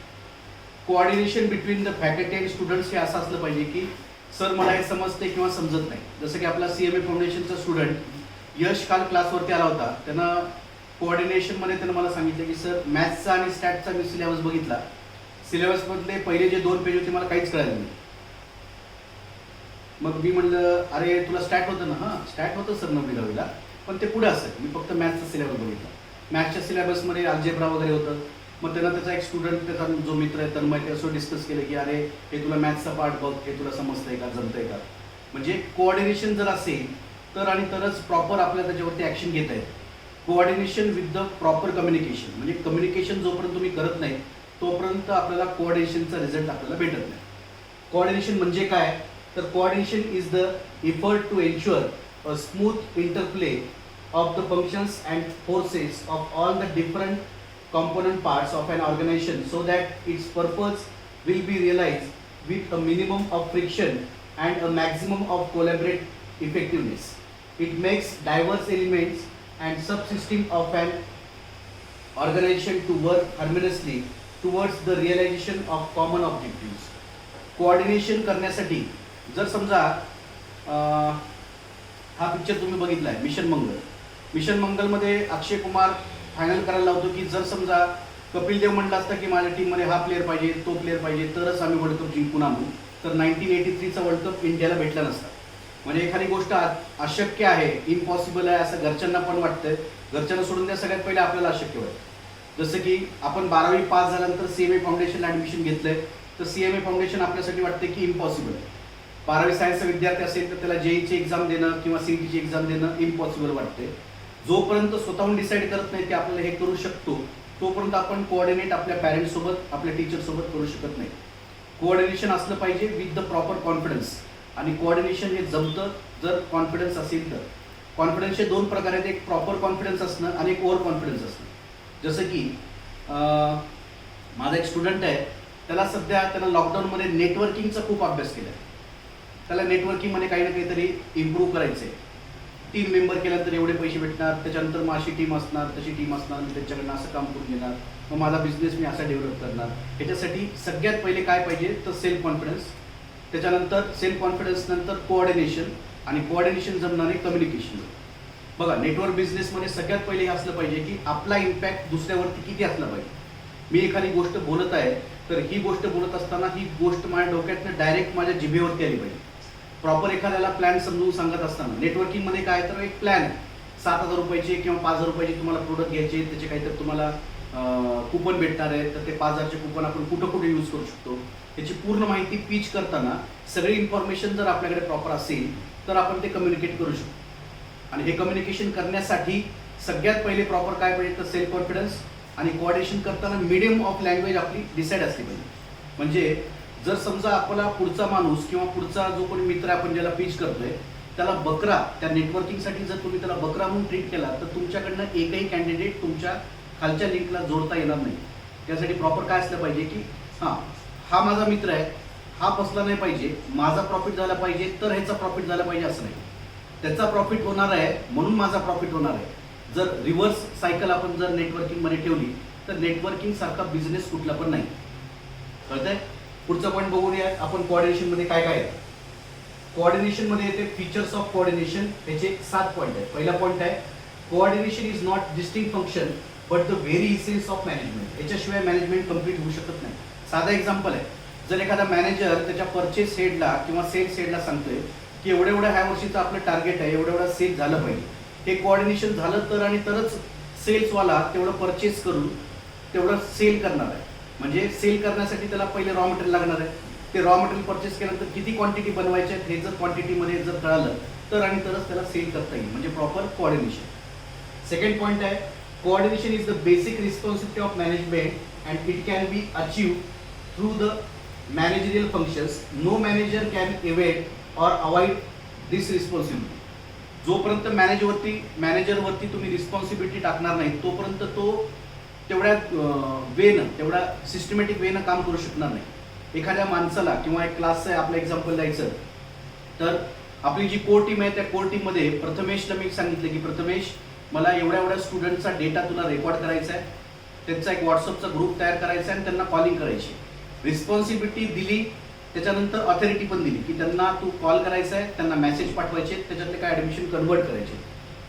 S1: Coordination between the faculty and students हे असं असलं पाहिजे की सर मला हे समजते किंवा समजत नाही. जसं की आपला CMA फाउंडेशनचा स्टुडंट यश काल क्लासवरती आला होता. त्यानं कोऑर्डिनेशनमध्ये त्यानं मला सांगितलं की सर मॅथ्सचा आणि स्टॅटचा मी सिलेबस बघितला, सिलेबसमधले पहिले जे 2 पेज होते मला काहीच कळालं नाही. मग मी म्हणलं अरे तुला स्टॅट होतं ना. हां स्टॅट होतं सर 9वी 10वीला, पण ते पुढे असतं. मी फक्त मॅथ्सचा सिलेबस बघितला. मॅथ्सच्या सिलेबसमध्ये अल्जेब्रा वगैरे होतं. मग त्यांना त्याचा एक स्टुडंट, त्याचा जो मित्र आहे तन्मय, ते असं डिस्कस केलं की अरे हे तुला मॅथ्सचा पार्ट बघ, हे तुला समजतंय का, जमतंय का. म्हणजे कोऑर्डिनेशन जर असेल तर आणि तरच प्रॉपर आपल्याला त्याच्यावरती ॲक्शन घेता येते. Coordination with the proper communication. म्हणजे कम्युनिकेशन जोपर्यंत तुम्ही करत नाही तोपर्यंत आपल्याला कोऑर्डिनेशनचा रिझल्ट आपल्याला भेटत नाही. कोऑर्डिनेशन म्हणजे काय, तर coordination is the effort to ensure a smooth interplay of the functions and forces of all the different component parts of an organization so that its purpose will be realized with a minimum of friction and a maximum of collaborative effectiveness. It makes diverse elements and subsystem of an organization to work harmoniously towards the realization of common objectives. Coordination करण्यासाठी जर समजा हा picture तुम्ही बघितला आहे mission मंगल. Mission मंगलमध्ये Akshay Kumar final करायला लावतो की जर समजा कपिल देव म्हणलं असतं की माझ्या टीममध्ये हा प्लेअर पाहिजे, तो प्लेअर पाहिजे, तरच आम्ही वर्ल्ड कप जिंकून आणू, तर 1983चा वर्ल्ड कप इंडियाला भेटला नसता. म्हणजे एखादी गोष्ट अशक्य आहे, इम्पॉसिबल आहे असं घरच्यांना पण वाटतंय. घरच्यांना सोडून द्या, सगळ्यात पहिले आपल्याला अशक्य वाटतं. जसं की आपण 12वी पास झाल्यानंतर CMA फाउंडेशनला ॲडमिशन घेतलंय, तर CMA फाउंडेशन आपल्यासाठी वाटते की इम्पॉसिबल आहे. 12वी सायन्सचा विद्यार्थी असेल तर त्याला JEEची एक्झाम देणं किंवा CETची एक्झाम देणं इम्पॉसिबल वाटते. जोपर्यंत स्वतःहून डिसाईड करत नाही की आपल्याला हे करू शकतो तोपर्यंत आपण कोऑर्डिनेट आपल्या पॅरेंट्ससोबत, आपल्या टीचरसोबत करू शकत नाही. कोऑर्डिनेशन असलं पाहिजे विथ द प्रॉपर कॉन्फिडन्स. आणि कोऑर्डिनेशन हे जमतं जर कॉन्फिडन्स असेल तर. कॉन्फिडन्सचे 2 प्रकार आहेत, एक प्रॉपर कॉन्फिडन्स असणं आणि एक ओव्हर कॉन्फिडन्स असणं. जसं की माझा एक स्टुडंट आहे, त्याला लॉकडाऊनमध्ये नेटवर्किंगचा खूप अभ्यास केला आहे. त्याला नेटवर्किंगमध्ये काही ना काहीतरी इम्प्रूव्ह करायचं आहे. 3 मेंबर केल्यानंतर एवढे पैसे भेटणार, त्याच्यानंतर मग अशी टीम असणार, तशी टीम असणार, मी त्यांच्याकडनं असं काम करून घेणार, मग माझा बिझनेस मी असा डेव्हलप करणार. ह्याच्यासाठी सगळ्यात पहिले काय पाहिजे तर सेल्फ कॉन्फिडन्स. त्याच्यानंतर सेल्फ कॉन्फिडन्स नंतर कोऑर्डिनेशन, आणि कोऑर्डिनेशन जमणारे कम्युनिकेशन. बघा नेटवर्क बिझनेसमध्ये सगळ्यात पहिले हे असलं पाहिजे की आपला इम्पॅक्ट दुसऱ्यावरती किती असला पाहिजे. मी एखादी गोष्ट बोलत आहे तर ही गोष्ट बोलत असताना ही गोष्ट माझ्या डोक्यातनं डायरेक्ट माझ्या जिभेवरती आली पाहिजे. प्रॉपर एखाद्याला प्लॅन समजून सांगत असताना नेटवर्किंगमध्ये काय तर एक प्लॅन आहे, 7,000 रुपयाचे किंवा 5,000 रुपयाचे तुम्हाला प्रोडक्ट घ्यायचे, त्याचे काहीतरी तुम्हाला कुपन भेटणार आहे, तर ते 5,000चे कुपन आपण कुठं कुठे यूज करू शकतो, त्याची पूर्ण माहिती पिच करताना सगळी इन्फॉर्मेशन जर आपल्याकडे प्रॉपर असेल तर आपण ते कम्युनिकेट करू शकतो. आणि हे कम्युनिकेशन करण्यासाठी सगळ्यात पहिले प्रॉपर काय पाहिजे तर सेल्फ कॉन्फिडन्स. आणि कोऑर्डिनेशन करताना मीडियम ऑफ लँग्वेज आपली डिसाईड असली पाहिजे. म्हणजे जर समजा आपला पुढचा माणूस किंवा पुढचा जो कोणी मित्र आपण ज्याला पिच करतोय त्याला बकरा, त्या नेटवर्किंगसाठी जर तुम्ही त्याला बकरा म्हणून ट्रीट केला तर तुमच्याकडनं एकही कॅन्डिडेट तुमच्या खालच्या लिंकला जोडता येणार नाही. त्यासाठी प्रॉपर काय असलं पाहिजे की हा माझा मित्र आहे, हा फसला नाही पाहिजे, माझा प्रॉफिट झाला पाहिजे तर ह्याचा प्रॉफिट झाला पाहिजे असं नाही. त्याचा प्रॉफिट होणार आहे म्हणून माझा प्रॉफिट होणार आहे. जर रिव्हर्स सायकल आपण जर नेटवर्किंगमध्ये ठेवली तर नेटवर्किंग सारखा बिझनेस कुठला पण नाही. कळतंय? पुढचा पॉईंट बघूया आपण कोऑर्डिनेशनमध्ये काय काय आहे. कोऑर्डिनेशनमध्ये येते फीचर्स ऑफ कोऑर्डिनेशन. त्याचे 7 पॉईंट आहेत. पहिला पॉईंट आहे coordination is not distinct function but the very essence of management. याच्याशिवाय मॅनेजमेंट कम्प्लीट होऊ शकत नाही. साधा एक्झाम्पल आहे, जर एखादा मॅनेजर त्याच्या परचेस हेडला किंवा सेल्स हेडला सांगतोय की एवढं ह्या वर्षीचं आपलं टार्गेट आहे, एवढं सेल झालं पाहिजे, हे कोऑर्डिनेशन झालं तर आणि तरच सेल्सवाला तेवढं परचेस करून तेवढं सेल करणार आहे. म्हणजे सेल करण्यासाठी त्याला पहिले रॉ मटेरियल लागणार आहे. ते रॉ मटेरियल परचेस केल्यानंतर किती क्वांटिटी बनवायचे आहेत हे जर क्वांटिटीमध्ये जर कळालं तर आणि तरच त्याला सेल करता येईल, म्हणजे प्रॉपर कोऑर्डिनेशन. सेकंड पॉईंट आहे coordination is the basic responsibility of management and it can be achieve through the managerial functions. No manager can evade or avoid this responsibility. जोपर्यंत मॅनेजरवरती तुम्ही रिस्पॉन्सिबिलिटी टाकणार नाही तोपर्यंत तो तेवढ्या वेनं, तेवढ्या सिस्टमॅटिक वेनं काम करू शकणार नाही. एखाद्या माणसाला किंवा एक क्लासचं आपलं एक्झाम्पल द्यायचं तर आपली जी कोर टीम आहे त्या कोर टीममध्ये प्रथमेशला मी सांगितलं की प्रथमेश मला एवढ्या स्टुडंटचा डेटा तुला रेकॉर्ड करायचा आहे, त्यांचा एक व्हॉट्सअपचा ग्रुप तयार करायचा आहे आणि त्यांना कॉलिंग करायची. रिस्पॉन्सिबिलिटी दिली, त्याच्यानंतर ऑथॉरिटी पण दिली की त्यांना तू कॉल करायचा आहे, त्यांना मेसेज पाठवायचे, त्याच्यातले काय ॲडमिशन कन्वर्ट करायचे.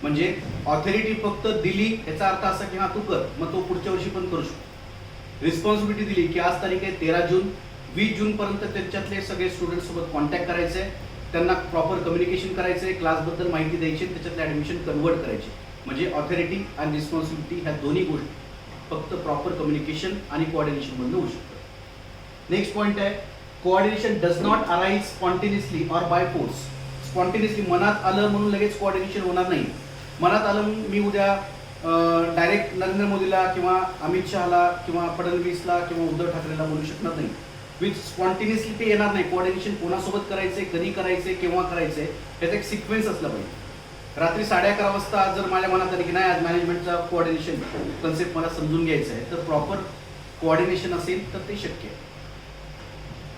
S1: म्हणजे ऑथॉरिटी फक्त दिली याचा अर्थ असा की तू कर, मग तो पुढच्या वर्षी पण करू शकतो. रिस्पॉन्सिबिलिटी दिली की आज तारीख आहे 13 जून, 20 जूनपर्यंत त्यांच्यातले सगळे स्टुडंटसोबत कॉन्टॅक्ट करायचे, त्यांना प्रॉपर कम्युनिकेशन करायचे, क्लासबद्दल माहिती द्यायची, त्याच्यातले ॲडमिशन कन्वर्ट करायचे. म्हणजे ऑथॉरिटी आणि रिस्पॉन्सिबिलिटी ह्या दोन्ही गोष्टी फक्त प्रॉपर कम्युनिकेशन आणि कोऑर्डिनेशनमधून होऊ शकतात. नेक्स्ट पॉईंट आहे coordination does not arise spontaneously और बाय फोर्स. स्पॉन्टेनियसली मनात आलं म्हणून लगेच कोऑर्डिनेशन होणार नाही. मनात आलं म्हणून मी उद्या डायरेक्ट नरेंद्र मोदीला किंवा अमित शहाला किंवा फडणवीसला किंवा उद्धव ठाकरेला बोलू शकणार नाही. विथ स्पॉन्टेनियसली ते येणार नाही. कोऑर्डिनेशन कोणासोबत करायचे, कधी करायचे, केव्हा करायचे त्याचा एक सिक्वेन्स असला पाहिजे. रात्री 11:30 वाजता जर माझ्या मनात आलं की नाही आज मॅनेजमेंटचा कोऑर्डिनेशन कन्सेप्ट मला समजून घ्यायचं आहे तर प्रॉपर कोऑर्डिनेशन असेल तर ते शक्य आहे.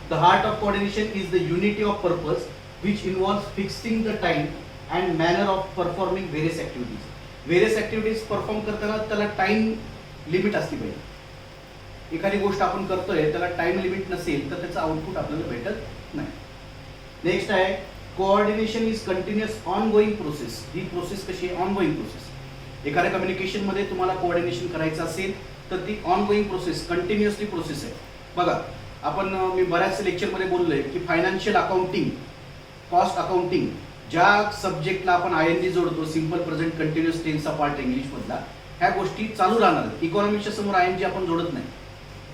S1: The heart of coordination is the unity of purpose which involves fixing the time and manner of performing various activities. Various activities perform करताना त्याला टाइम लिमिट असली पाहिजे. एखादी गोष्ट आपण करतोय त्याला टाइम लिमिट नसेल तर त्याचं आउटपुट आपल्याला भेटत नाही. नेक्स्ट आहे coordination is continuous ongoing process. He process कशी आहे? Ongoing process. एखाद्या कम्युनिकेशनमध्ये तुम्हाला कोऑर्डिनेशन करायचं असेल तर ती ऑनगोईंग प्रोसेस, कंटिन्युअसली प्रोसेस आहे. बघा आपण मी बऱ्याच लेक्चरमध्ये बोललोय की फायनान्शियल अकाउंटिंग, कॉस्ट अकाउंटिंग, ज्या सब्जेक्टला आपण ING जोडतो, सिम्पल प्रेझेंट कंटिन्युअस टेन्सचा पार्ट इंग्लिशमधला, ह्या गोष्टी चालू राहणार. इकॉनॉमिक्सच्या समोर ING आपण जोडत नाही.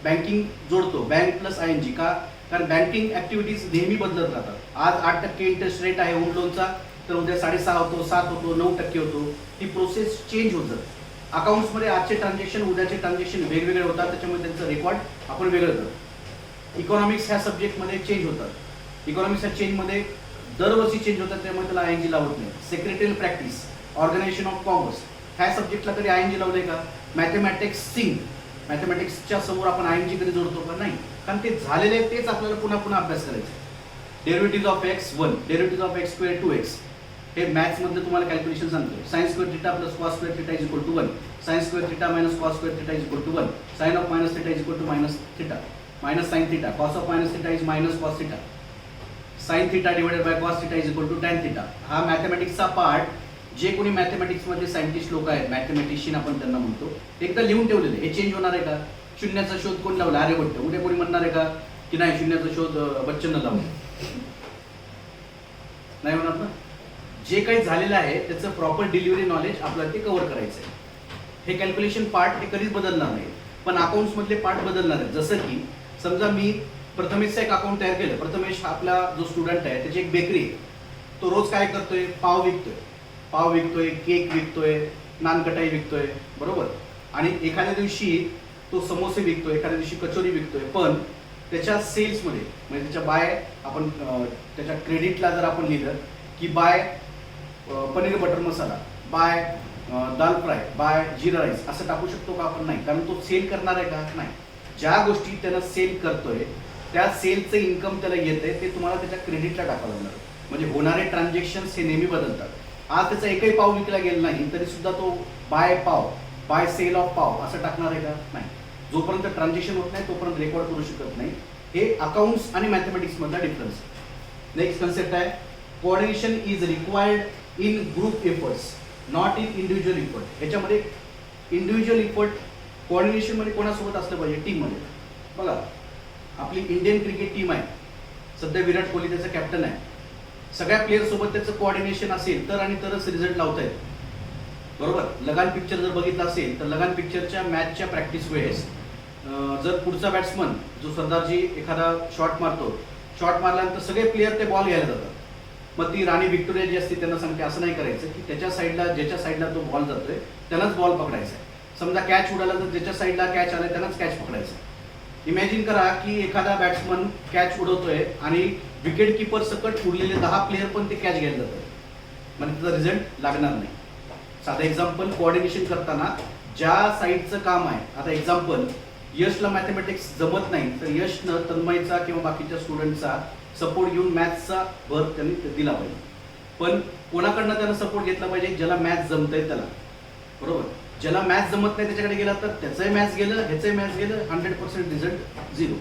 S1: बँकिंग जोडतो, बँक प्लस ING का? कारण बँकिंग ऍक्टिव्हिटीज नेहमी बदलत राहतात. आज 8% इंटरेस्ट रेट आहे होम लोनचा तर उद्या 6.5 होतो, 7 होतो, 9% होतो. ती प्रोसेस चेंज होत जाते. अकाउंट्समध्ये आजचे ट्रान्झॅक्शन उद्याचे ट्रान्झॅक्शन वेगवेगळे होतात, त्याच्यामुळे त्यांचं रेकॉर्ड आपण वेगळं करतो. इकॉनॉमिक्स ह्या सब्जेक्टमध्ये चेंज होतात. इकॉनॉमिक्सच्या चेंजमध्ये दरवर्षी चेंज होतात, त्यामुळे त्याला ING लावत नाही. Secretarial practice, organisation of commerce, ह्या सब्जेक्टला कधी ING लावलंय का? मॅथमॅटिक्स सिंग, मॅथमॅटिक्सच्या समोर आपण ING कधी जोडतो का? नाही, कारण ते झालेले तेच आपल्याला पुन्हा पुन्हा अभ्यास करायचे. Derivative of x1, derivative of x2 2x, हे मॅथ्समधले तुम्हाला कॅल्क्युलेशन सांगतो. Sine square theta plus cos square theta is equal to 1, sine square theta minus cos square theta is equal to 1, sine of minus theta is equal to minus theta, minus sine theta, cos of minus theta is minus cos theta, sine theta divided by cos theta is equal to tan theta. हा मॅथमॅटिक्सचा part जे कोणी मॅथमॅटिक्समध्ये scientist लोक आहेत, mathematician आपण त्यांना म्हणतो, एकदा लिहून ठेवलेले. हे चेंज होणार आहे का? शून्याचा शोध कोण लावला? आर्यभट्ट. उद्या कोणी म्हणणार आहे का की नाही शून्याचा शोध बच्चननं लावला? नाही होणार ना. जे काही झालेलं आहे त्याचं प्रॉपर डिलिव्हरी नॉलेज आपल्याला ते कव्हर करायचं आहे. हे कॅल्क्युलेशन पार्ट हे कधीच बदलणार नाही, पण अकाउंट्स मधले पार्ट बदलणार आहेत. जसं की समजा मी प्रथमेशचं एक अकाउंट तयार केलं. प्रथमेश आपला जो स्टुडंट आहे त्याची एक बेकरी आहे. तो रोज काय करतोय? पाव विकतोय, केक विकतोय, नानकटाई विकतोय, बरोबर. आणि एखाद्या दिवशी तो समोसे विकतोय, एखाद्या दिवशी कचोरी विकतोय. पण त्याच्या सेल्समध्ये म्हणजे त्याच्या बाय आपण त्याच्या क्रेडिटला जर आपण लिहिलं की बाय पनीर बटर मसाला, बाय दाल फ्राय बाय जिरा राईस असं टाकू शकतो का आपण? नाही, कारण तो सेल करणार आहे का? नाही. ज्या गोष्टी त्याला सेल करतोय त्या सेलचं इन्कम त्याला येतंय ते तुम्हाला त्याच्या क्रेडिटला टाकावं लागणार. म्हणजे होणारे ट्रान्झॅक्शन्स हे नेहमी बदलतात. आज त्याचा एकही पाव विकला गेला नाही तरी सुद्धा तो बाय पाव, बाय सेल ऑफ पाव असं टाकणार आहे का? नाही. जोपर्यंत ट्रान्झॅक्शन होत नाही तोपर्यंत रेकॉर्ड करू शकत नाही. हे अकाउंट्स आणि मॅथमॅटिक्स मधला डिफरन्स. नेक्स्ट कन्सेप्ट आहे coordination is required in group efforts not in individual effort. याच्यामध्ये इंडिव्हिज्युअल इफर्ट कोऑर्डिनेशन मध्ये कोणासोबत असलं पाहिजे? टीम मध्ये. बघा आपली इंडियन क्रिकेट टीम आहे, सध्या विराट कोहली त्याचा कॅप्टन आहे. सगळ्या प्लेयर सोबत त्याचं कोऑर्डिनेशन असेल तर आणि तरच रिझल्ट लावता येईल. बरोबर. लगान पिक्चर जर बघितलं असेल तर लगान पिक्चरच्या मॅचच्या प्रॅक्टिस वेळेस जर पुढचा बॅट्समन जो सरदारजी एखादा शॉट मारतो, शॉट मारल्यानंतर सगळे प्लेयर ते बॉल घ्यायला जातात. मग ती राणी व्हिक्टोरिया जी असते त्यांना सांगते असं नाही करायचं की त्याच्या साईडला ज्याच्या साईडला तो बॉल जातोय त्यालाच बॉल पकडायचा आहे. समजा कॅच उडाला तर ज्याच्या साईडला कॅच आलाय त्यालाच कॅच पकडायचा. इमॅजिन करा की एखादा बॅट्समन कॅच उडवतोय आणि विकेट किपर सकट उडलेले 10 प्लेयर पण ते कॅच घ्यायला जातात, म्हणजे त्याचा रिझल्ट लागणार नाही. साधा एक्झाम्पल, कोऑर्डिनेशन करताना ज्या साईडचं काम आहे, आता एक्झाम्पल यशला मॅथमॅटिक्स जमत नाही तर यशनं तन्मयचा किंवा बाकीच्या स्टुडंटचा सपोर्ट घेऊन मॅथ्सचा भर त्यांनी दिला पाहिजे. पण कोणाकडनं त्यानं सपोर्ट घेतला पाहिजे? ज्याला मॅथ्स जमतंय त्याला. बरोबर. ज्याला मॅथ्स जमत नाही त्याच्याकडे गेला तर त्याचंही मॅथ्स गेलं, ह्याचंही मॅथ्स गेलं, 100% रिझल्ट 0.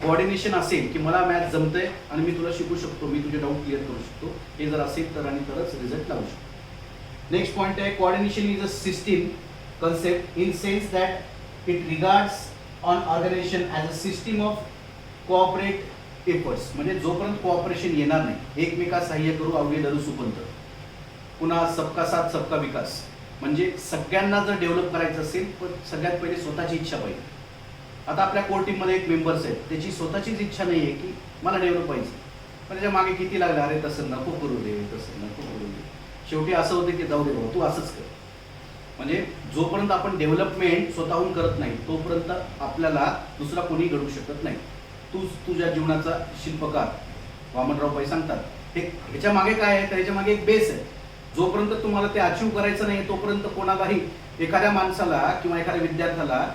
S1: कोऑर्डिनेशन असेल की मला मॅथ्स जमतंय आणि मी तुला शिकू शकतो, मी तुझे डाऊट क्लिअर करू शकतो, हे जर असेल तर आणि तरच रिझल्ट लावू शकतो. नेक्स्ट पॉइंट आहे coordination is a system concept in sense that it regards on organization as a system of cooperate efforts. म्हणजे जोपर्यंत कोऑपरेशन येणार नाही, एकमेका सहाय्य करू अवघे धरू सुपंत, पुन्हा सबका साथ सबका विकास, म्हणजे सगळ्यांना जर डेव्हलप करायचं असेल तर सगळ्यात पहिले स्वतःची इच्छा पाहिजे. आता आपल्या कोर टीममध्ये एक मेंबर्स आहेत, त्याची स्वतःचीच इच्छा नाही आहे की मला डेव्हलप व्हायचं, पण त्याच्या मागे किती लागलं, अरे तसं नको करू दे, तसं नको करू दे. शेवटी असं होतं की जाऊ दे बाबा तू असंच कर. म्हणजे जोपर्यंत आपण डेव्हलपमेंट स्वतःहून करत नाही तोपर्यंत आपल्याला दुसरा कोणी घडू शकत नाही. तूच तुझ्या जीवनाचा शिल्पकार, वामनराव पै सांगतात. हे ह्याच्या मागे काय आहे तर ह्याच्या मागे एक बेस आहे. जोपर्यंत तुम्हाला ते अचीव करायचं नाही तोपर्यंत कोणालाही, एखाद्या माणसाला किंवा एखाद्या विद्यार्थ्याला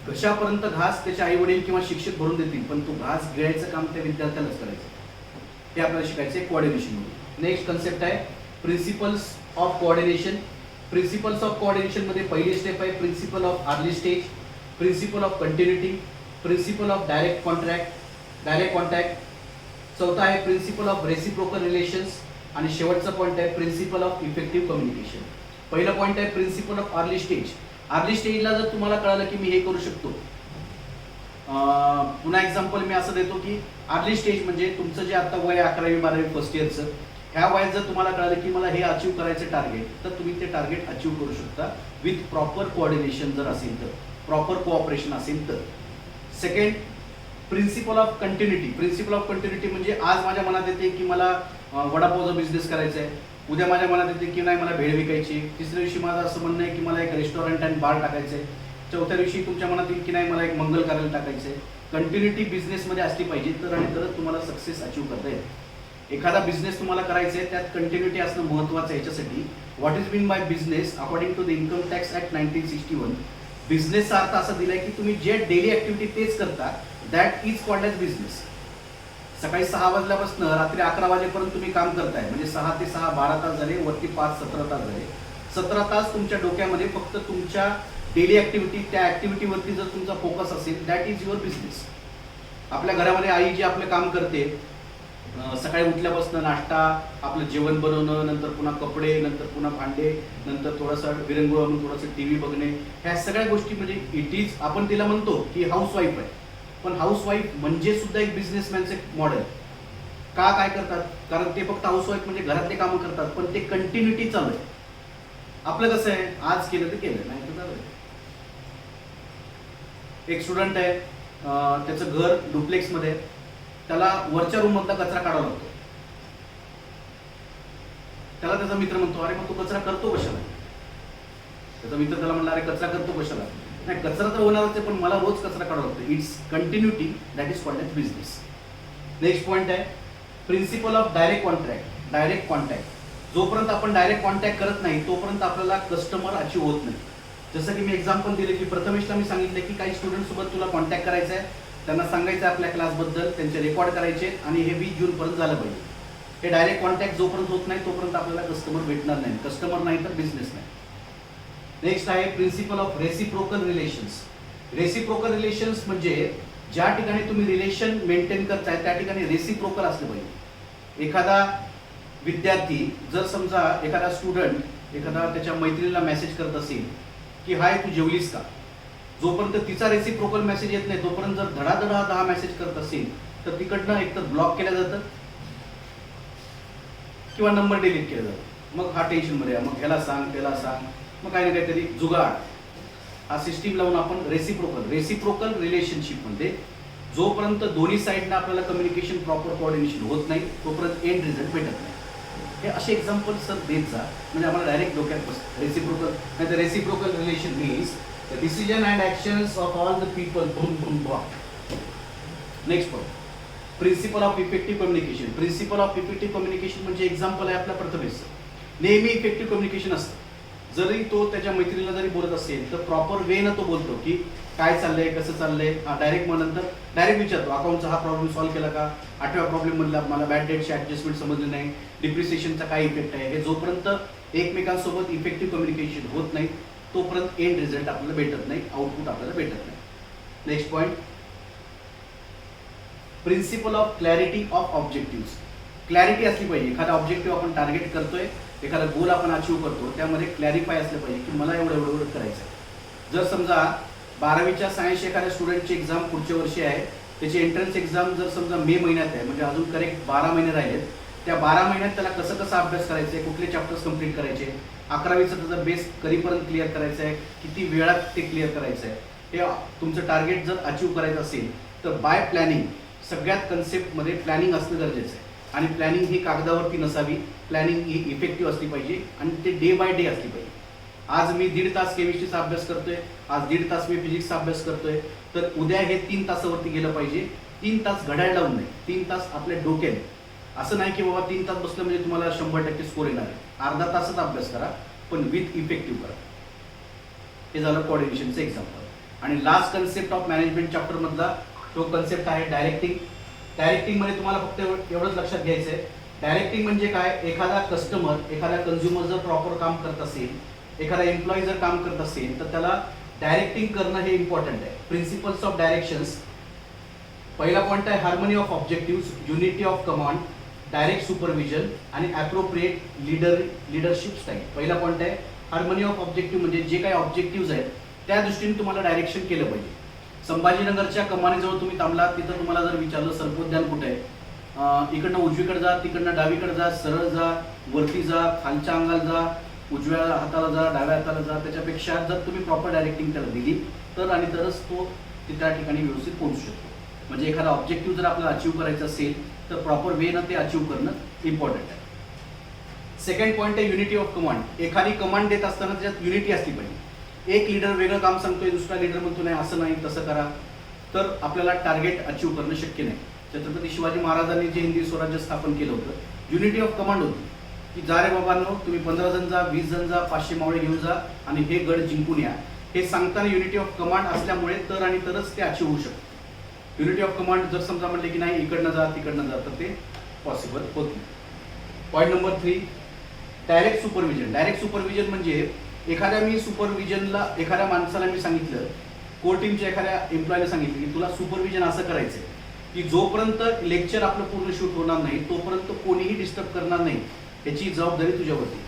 S1: घशापर्यंत घास त्याचे आई वडील किंवा शिक्षक भरून देतील, पण तो घास गिळायचं काम त्या विद्यार्थ्यालाच करायचं. हे आपल्याला शिकायचं आहे कोऑर्डिनेशनमध्ये. नेक्स्ट कन्सेप्ट आहे principles of coordination. Principles of coordination मध्ये पहिली स्टेप आहे principle of early stage, principle of continuity, principle of direct contact. चौथा आहे प्रिन्सिपल ऑफ रेसिप्रोकल रिलेशन्स आणि शेवटचा पॉईंट आहे प्रिन्सिपल ऑफ इफेक्टिव्ह कम्युनिकेशन. पहिला पॉईंट आहे principle of early stage. Early स्टेजला जर तुम्हाला कळालं की मी हे करू शकतो, पुन्हा एक्झाम्पल मी असं देतो की अर्ली स्टेज म्हणजे तुमचं जे आता वय 11वी 12वी फर्स्ट इयरचं, ह्या वयात जर तुम्हाला कळालं की मला हे अचीव करायचं टार्गेट, तर तुम्ही ते टार्गेट अचीव करू शकता विथ प्रॉपर कोऑर्डिनेशन जर असेल तर, प्रॉपर कोऑपरेशन असेल तर. Second principle of continuity. Principle of continuity म्हणजे आज माझ्या मनात येते की मला वडापावचा बिझनेस करायचा आहे, उद्या माझ्या मनात येते की नाही मला भेळ विकायची, तिसऱ्या दिवशी माझं असं म्हणणं आहे की मला एक रेस्टॉरंट अँड बार टाकायचं आहे, चौथ्या दिवशी तुमच्या मनात येईल की नाही मला एक मंगल कार्यालय टाकायचं आहे. कंटिन्युटी बिझनेसमध्ये असली पाहिजे तर आणि तरच तुम्हाला सक्सेस अचीव करता येईल. एखादा बिझनेस तुम्हाला करायचा आहे त्यात कंटिन्युटी असणं महत्त्वाचं आहे. याच्यासाठी what is mean by business according to the income tax act 1961, बिझनेसचा अर्थ असा दिलाय की तुम्ही जे डेली ऍक्टिव्हिटी तेच करता, that is called as business. सकाळी 6 वाजल्यापासून रात्री 11 वाजेपर्यंत तुम्ही काम करताय, म्हणजे 6 ते 6 12 तास झाले, वरती 5 17 तास झाले. 17 तास तुमच्या डोक्यामध्ये फक्त तुमच्या डेली ऍक्टिव्हिटी, त्या ऍक्टिव्हिटीवरती जर तुमचा फोकस असेल, दॅट इज युअर बिझनेस. आपल्या घरामध्ये आई जी आपलं काम करते, सकाळी उठल्यापासून नाश्ता, आपलं जेवण बनवणं, नंतर पुन्हा कपडे, नंतर पुन्हा भांडे, नंतर थोडासा विरंगुळा म्हणून थोडंसं TV बघणे, ह्या सगळ्या गोष्टी म्हणजे इट इज, आपण तिला म्हणतो की हाऊसवाईफ आहे, पण हाऊसवाईफ म्हणजे सुद्धा एक बिझनेसमॅनचे मॉडेल. का काय करतात? कारण ते फक्त हाऊसवाईफ म्हणजे घरातले कामं करतात, पण ते कंटिन्युटी चालू आहे. आपलं कसं आहे, आज केलं तर केलं, नाही तर झालं. एक स्टुडंट आहे, त्याचं घर डुप्लेक्समध्ये, त्याला वरच्या रूम मधला कचरा काढावा लागतो. त्याला त्याचा मित्र म्हणतो अरे मग तू कचरा करतो कशाला? त्याचा मित्र त्याला म्हणला अरे कचरा करतो कशाला? नाही, कचरा तर होणारच आहे, पण मला रोज कचरा काढावा लागतो. It's continuity, that is called as business. Next point आहे प्रिन्सिपल ऑफ डायरेक्ट कॉन्टॅक्ट. जोपर्यंत आपण डायरेक्ट कॉन्टॅक्ट करत नाही तोपर्यंत आपल्याला कस्टमर अचीव होत नाही. जसं की मी एक्झाम्पल दिले की प्रथमेशला मी सांगितलं की काही स्टुडंट सोबत तुला कॉन्टॅक्ट करायचा आहे, त्यांना सांगायचं आपल्या क्लासबद्दल, त्यांचे रेकॉर्ड करायचे आणि हे 20 जूनपर्यंत झालं पाहिजे. हे डायरेक्ट कॉन्टॅक्ट जोपर्यंत होत नाही तोपर्यंत आपल्याला कस्टमर भेटणार नाही. कस्टमर नाही तर बिझनेस नाही. नेक्स्ट आहे principle of reciprocal relations. Reciprocal relations म्हणजे ज्या ठिकाणी तुम्ही रिलेशन मेंटेन करताय त्या ठिकाणी रेसिप्रोकल असलं पाहिजे. एखादा विद्यार्थी जर समजा एखादा स्टुडंट एखादा त्याच्या मैत्रिणीला मेसेज करत असेल की हाय तू जेवलीस का, जोपर्यंत तिचा रेसिप्रोकल मेसेज येत नाही तोपर्यंत जर धडाधडा 10 मेसेज करत असेल तर तिकडनं एकतर ब्लॉक केलं जातं किंवा नंबर डिलीट केला जातो. मग हा टेन्शनमध्ये आहे, मग ह्याला सांग त्याला सांग, मग काही ना काहीतरी जुगाड हा सिस्टीम लावून आपण रेसिप्रोकल रिलेशनशिपमध्ये जोपर्यंत दोन्ही साईडनं आपल्याला कम्युनिकेशन प्रॉपर कोऑर्डिनेशन होत नाही तोपर्यंत एंड रिझल्ट भेटत नाही. हे असे एक्झाम्पल सर देत जा म्हणजे आम्हाला डायरेक्ट डोक्यात बसतं. रेसिप्रोकल नाही तर reciprocal relation means the decision and actions of all the people. Next point principle of effective communication. Principle of effective communication म्हणजे एक्झाम्पल आहे आपला प्रथमेश. नेहमी इफेक्टिव्ह कम्युनिकेशन असतं. जरी तो त्याच्या मैत्रिणीला जरी बोलत असेल तर प्रॉपर वेनं तो बोलतो की काय चाललंय कसं चाललंय. डायरेक्ट मग नंतर डायरेक्ट विचारतो अकाउंटचा हा प्रॉब्लेम सॉल्व्ह केला का, 8व्या प्रॉब्लेममधला मला बॅड डेटची ॲडजस्टमेंट समजली नाही, डिप्रिसिएशनचा काय इफेक्ट आहे. हे जोपर्यंत एकमेकांसोबत इफेक्टिव्ह कम्युनिकेशन होत नाही तोपर्यंत एंड रिझल्ट आपल्याला भेटत नाही, आउटपुट आपल्याला भेटत नाही. Next point principle of clarity of objective. Clarity असली पाहिजे. एखादा ऑब्जेक्टिव्ह आपण टार्गेट करतोय, एखादा गोल आपण अचीव्ह करतो, त्यामध्ये क्लॅरिफाय असलं पाहिजे की मला एवढं एवढं करायचं आहे. जर समजा 12वीच्या सायन्सच्या एखाद्या स्टुडंटची एक्झाम पुढच्या वर्षी आहे, त्याची एंट्रन्स एक्झाम जर समजा मे महिन्यात आहे म्हणजे अजून करेक्ट 12 महिने राहिलेत, त्या 12 महिन्यात त्याला कसं कसं अभ्यास करायचा आहे, कुठले चॅप्टर्स कंप्लीट करायचे, 11वीचा त्याचा बेस कधीपर्यंत क्लिअर करायचं आहे, किती वेळात ते क्लिअर करायचं आहे, हे तुमचं टार्गेट जर अचीव्ह करायचं असेल तर बाय प्लॅनिंग सगळ्यात कन्सेप्टमध्ये प्लॅनिंग असणं गरजेचं आहे. आणि प्लॅनिंग ही कागदावरती नसावी, प्लॅनिंग ही इफेक्टिव्ह असली पाहिजे आणि ते डे बाय डे असली पाहिजे. आज मी 1.5 तास केमिस्ट्रीचा अभ्यास करतोय, आज 1.5 तास मी फिजिक्सचा अभ्यास करतोय, तर उद्या हे 3 तासावरती गेलं पाहिजे. 3 तास घड्याळ लावून नाही, 3 तास आपल्या डोक्याने. असं नाही की बाबा 3 तास बसलं म्हणजे तुम्हाला 100% स्कोर येणार आहे. अर्धा तासच अभ्यास करा पण विथ इफेक्टिव्ह करा. हे झालं कोऑर्डिनेशनचं एक्झाम्पल. आणि लास्ट कन्सेप्ट ऑफ मॅनेजमेंट चॅप्टरमधला तो कन्सेप्ट आहे डायरेक्टिंग. डायरेक्टिंगमध्ये तुम्हाला फक्त एवढंच लक्षात घ्यायचं आहे, डायरेक्टिंग म्हणजे काय, एखादा कस्टमर एखादा कन्झ्युमर जर प्रॉपर काम करत असेल, एखादा एम्प्लॉई जर काम करत असेल तर त्याला डायरेक्टिंग करणं हे इम्पॉर्टंट आहे. Principles of directions. पहिला पॉईंट आहे harmony of objective, unity of command, direct supervision आणि ॲप्रोप्रिएट लिडरशिप स्टाईल. पहिला पॉईंट आहे हार्मनी ऑफ ऑब्जेक्टिव्ह म्हणजे जे काही ऑब्जेक्टिव्ह आहेत त्या दृष्टीने तुम्हाला डायरेक्शन केलं पाहिजे. संभाजीनगरच्या कमानीजवळ तुम्ही थांबलात, तिथं तुम्हाला जर विचारलं सर्पोद्यान कुठे आहे, इकडनं उजवीकडे जा, तिकडनं डावीकडे जा, सरळ जा, वरती जा, खालच्या अंगाला जा, उजव्या हाताला जा, डाव्या हाताला जा. त्याच्यापेक्षा जर तुम्ही प्रॉपर डायरेक्टिंग त्याला दिली तर आणि तरच तो त्या ठिकाणी व्यवस्थित पोहोचू शकतो. म्हणजे एखादा ऑब्जेक्टिव्ह जर आपल्याला अचीव्ह करायचं असेल तर प्रॉपर वेनं ते अचीव्ह करणं इम्पॉर्टंट आहे. सेकंड पॉईंट आहे युनिटी ऑफ कमांड. एखादी कमांड देत असताना त्याच्यात युनिटी असली पाहिजे. एक लीडर वेगळं काम सांगतोय, दुसरा लीडर म्हणतो नाही असं नाही तसं करा, तर आपल्याला टार्गेट अचीव्ह करणं शक्य नाही. छत्रपती शिवाजी महाराजांनी जे हिंदी स्वराज्य स्थापन केलं होतं, युनिटी ऑफ कमांड होती की जा रे बाबांनो, तुम्ही 15 जण जा, 20 जण जा, 500 मावळे घेऊन जा आणि हे गड जिंकून या. हे सांगताना युनिटी ऑफ कमांड असल्यामुळे तर आणि तरच ते अचीव्ह होऊ शकतं. युनिटी ऑफ कमांड जर समजा म्हटले की नाही इकडनं जा तिकडनं जा तर ते पॉसिबल होत नाही. Point number 3 direct supervision. Direct supervision म्हणजे एखाद्या एखाद्या माणसाला मी सांगितलं, कोर टीमच्या एखाद्या एम्प्लॉयला सांगितलं की तुला सुपरविजन असं करायचंय की जोपर्यंत लेक्चर आपलं पूर्ण शूट होणार नाही तोपर्यंत कोणीही डिस्टर्ब करणार नाही, याची जबाबदारी तुझ्यावरती.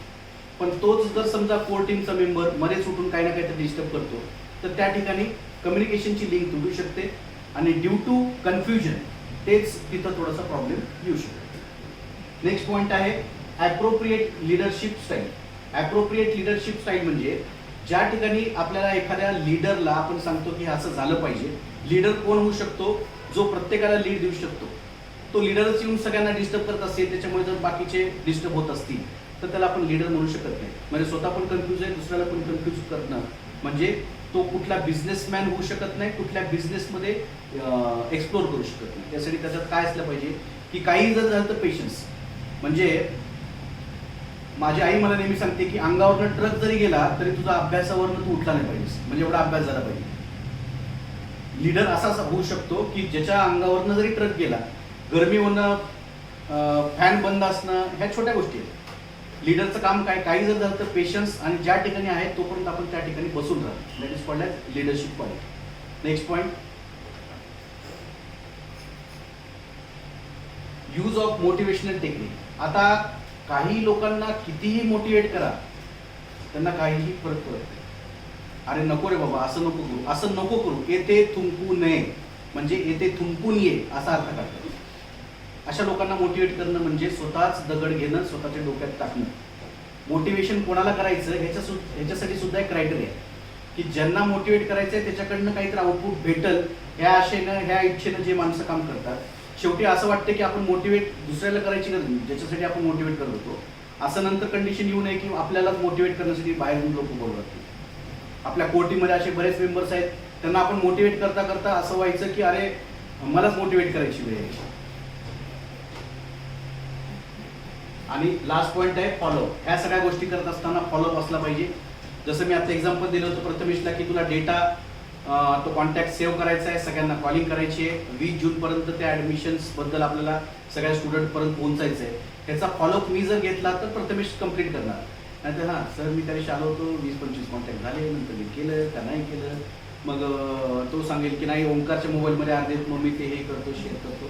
S1: पण तोच जर समजा कोर टीमचा मेंबर मध्येच उठून काही ना काहीतरी डिस्टर्ब करतो तर त्या ठिकाणी कम्युनिकेशनची लिंक तुटू शकते आणि ड्यू टू कन्फ्युजन तेच तिथं थोडासा प्रॉब्लेम येऊ शकतो. नेक्स्ट पॉईंट आहे appropriate leadership style. Appropriate leadership style म्हणजे ज्या ठिकाणी आपल्याला एखाद्या लीडरला आपण सांगतो की असं झालं पाहिजे. लीडर कोण होऊ शकतो, जो प्रत्येकाला लीड देऊ शकतो. तो लीडरच येऊन सगळ्यांना डिस्टर्ब करत असेल, त्याच्यामुळे जर बाकीचे डिस्टर्ब होत असतील तर त्याला आपण लीडर म्हणू शकत नाही. म्हणजे स्वतः पण कन्फ्यूज आहे, दुसऱ्याला पण कन्फ्यूज करणं म्हणजे तो कुठला बिझनेसमॅन होऊ शकत नाही, कुठल्या बिझनेसमध्ये एक्सप्लोर करू शकत नाही. त्यासाठी त्याच्यात काय असलं पाहिजे की काही जर झालं तर पेशन्स. म्हणजे माझी आई मला नेहमी सांगते की अंगावरनं ट्रक जरी गेला तरी तुझा अभ्यासावरनं तू उठला नाही पाहिजेस, म्हणजे एवढा अभ्यास झाला पाहिजे. लीडर असा होऊ शकतो की ज्याच्या अंगावरनं जरी ट्रक गेला, गरमी होणं, फॅन बंद असणं, ह्या छोट्या गोष्टी आहेत. लीडरचं काम काय, काही जर झालं तर पेशन्स, आणि ज्या ठिकाणी आहे तोपर्यंत आपण त्या ठिकाणी बसून राहतो. That is called as leadership quality. Next point, use of motivational technique. आता काही लोकांना कितीही मोटिवेट करा, त्यांना काहीही फरक पडत नाही. अरे नको रे बाबा, असं नको करू, असं नको करू, येथे थुंकू नये, म्हणजे येथे थुंकून ये असा अर्थ काढतात. अशा लोकांना मोटिवेट करणं म्हणजे स्वतःच दगड घेणं, स्वतःच्या डोक्यात टाकणं. मोटिवेशन कोणाला करायचं ह्याच्यासाठी सुद्धा एक क्रायटेरिया आहे की ज्यांना मोटिवेट करायचं आहे त्याच्याकडनं काहीतरी आउटपुट भेटल ह्या आशेनं, ह्या इच्छेनं जे माणसं काम करतात. शेवटी असं वाटतं की आपण मोटिवेट दुसऱ्याला करायची गरज नाही, ज्याच्यासाठी आपण मोटिवेट करत होतो. असं नंतर कंडिशन येऊ नये की आपल्यालाच मोटिवेट करण्यासाठी बाहेरून लोक बोलवतात. आपल्या कोर्टीमध्ये असे बरेच मेंबर्स आहेत, त्यांना आपण मोटिवेट करता करता असं व्हायचं की अरे मलाच मोटिवेट करायची वेळ आहे. आणि लास्ट पॉईंट आहे फॉलो. ह्या सगळ्या गोष्टी करत असताना फॉलोअप असला पाहिजे. जसं मी आता एक्झाम्पल दिलं होतं प्रथमेशला की तुला डेटा तो कॉन्टॅक्ट सेव्ह करायचा आहे, सगळ्यांना कॉलिंग करायची आहे, 20 जूनपर्यंत त्या ॲडमिशन्सबद्दल आपल्याला सगळ्या स्टुडंटपर्यंत पोहोचायचं आहे. ह्याचा फॉलोअप मी जर घेतला तर प्रथमेश कंप्लीट करणार. नाही तर हां सर मी त्या दिवशी आलो होतो, 20-25 कॉन्टॅक्ट झाले, नंतर मी केलं का नाही केलं, मग तो सांगेल की नाही ओंकारच्या मोबाईलमध्ये अर्धे मग मी ते हे करतो, शेअर करतो.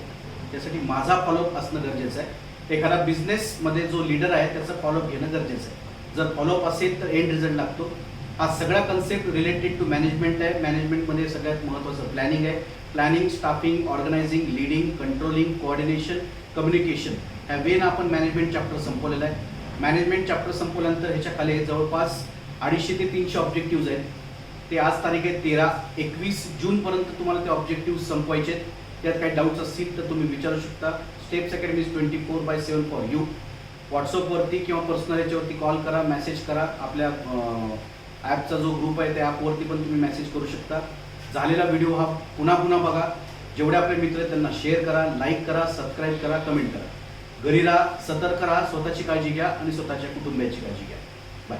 S1: त्यासाठी माझा फॉलोअप असणं गरजेचं आहे. एखादा बिझनेसमध्ये जो लीडर आहे त्याचं फॉलोअप घेणं गरजेचं आहे. जर फॉलोअप असेल तर एंड रिझल्ट लागतो. हा सगळा कन्सेप्ट रिलेटेड टू मॅनेजमेंट आहे. मॅनेजमेंटमध्ये सगळ्यात महत्त्वाचं प्लॅनिंग आहे. Planning, staffing, organising, leading, controlling, coordination, communication, ह्या वेन आपण मॅनेजमेंट चॅप्टर संपवलेला आहे. मॅनेजमेंट चॅप्टर संपवल्यानंतर ह्याच्या खाली जवळपास 250 ते 300 ऑब्जेक्टिव्ज आहेत. ते आज तारीख आहे 13-21 जूनपर्यंत तुम्हाला ते ऑब्जेक्टिव्ह संपवायचे आहेत. त्यात काही डाऊट्स असतील तर तुम्ही विचारू शकता. Steps academy 24/7 for you. व्हॉट्सअपवरती किंवा पर्सनल याच्यावरती कॉल करा, मेसेज करा. आपल्या ॲपचा जो ग्रुप आहे त्या ॲपवरती पण तुम्ही मेसेज करू शकता. झालेला व्हिडिओ हा पुन्हा बघा. जेवढे आपले मित्र आहेत त्यांना शेअर करा, लाईक करा, सबस्क्राईब करा, कमेंट करा. घरी राहा, सतर्क राहा, स्वतःची काळजी घ्या आणि स्वतःच्या कुटुंबियाची काळजी घ्या. बाय.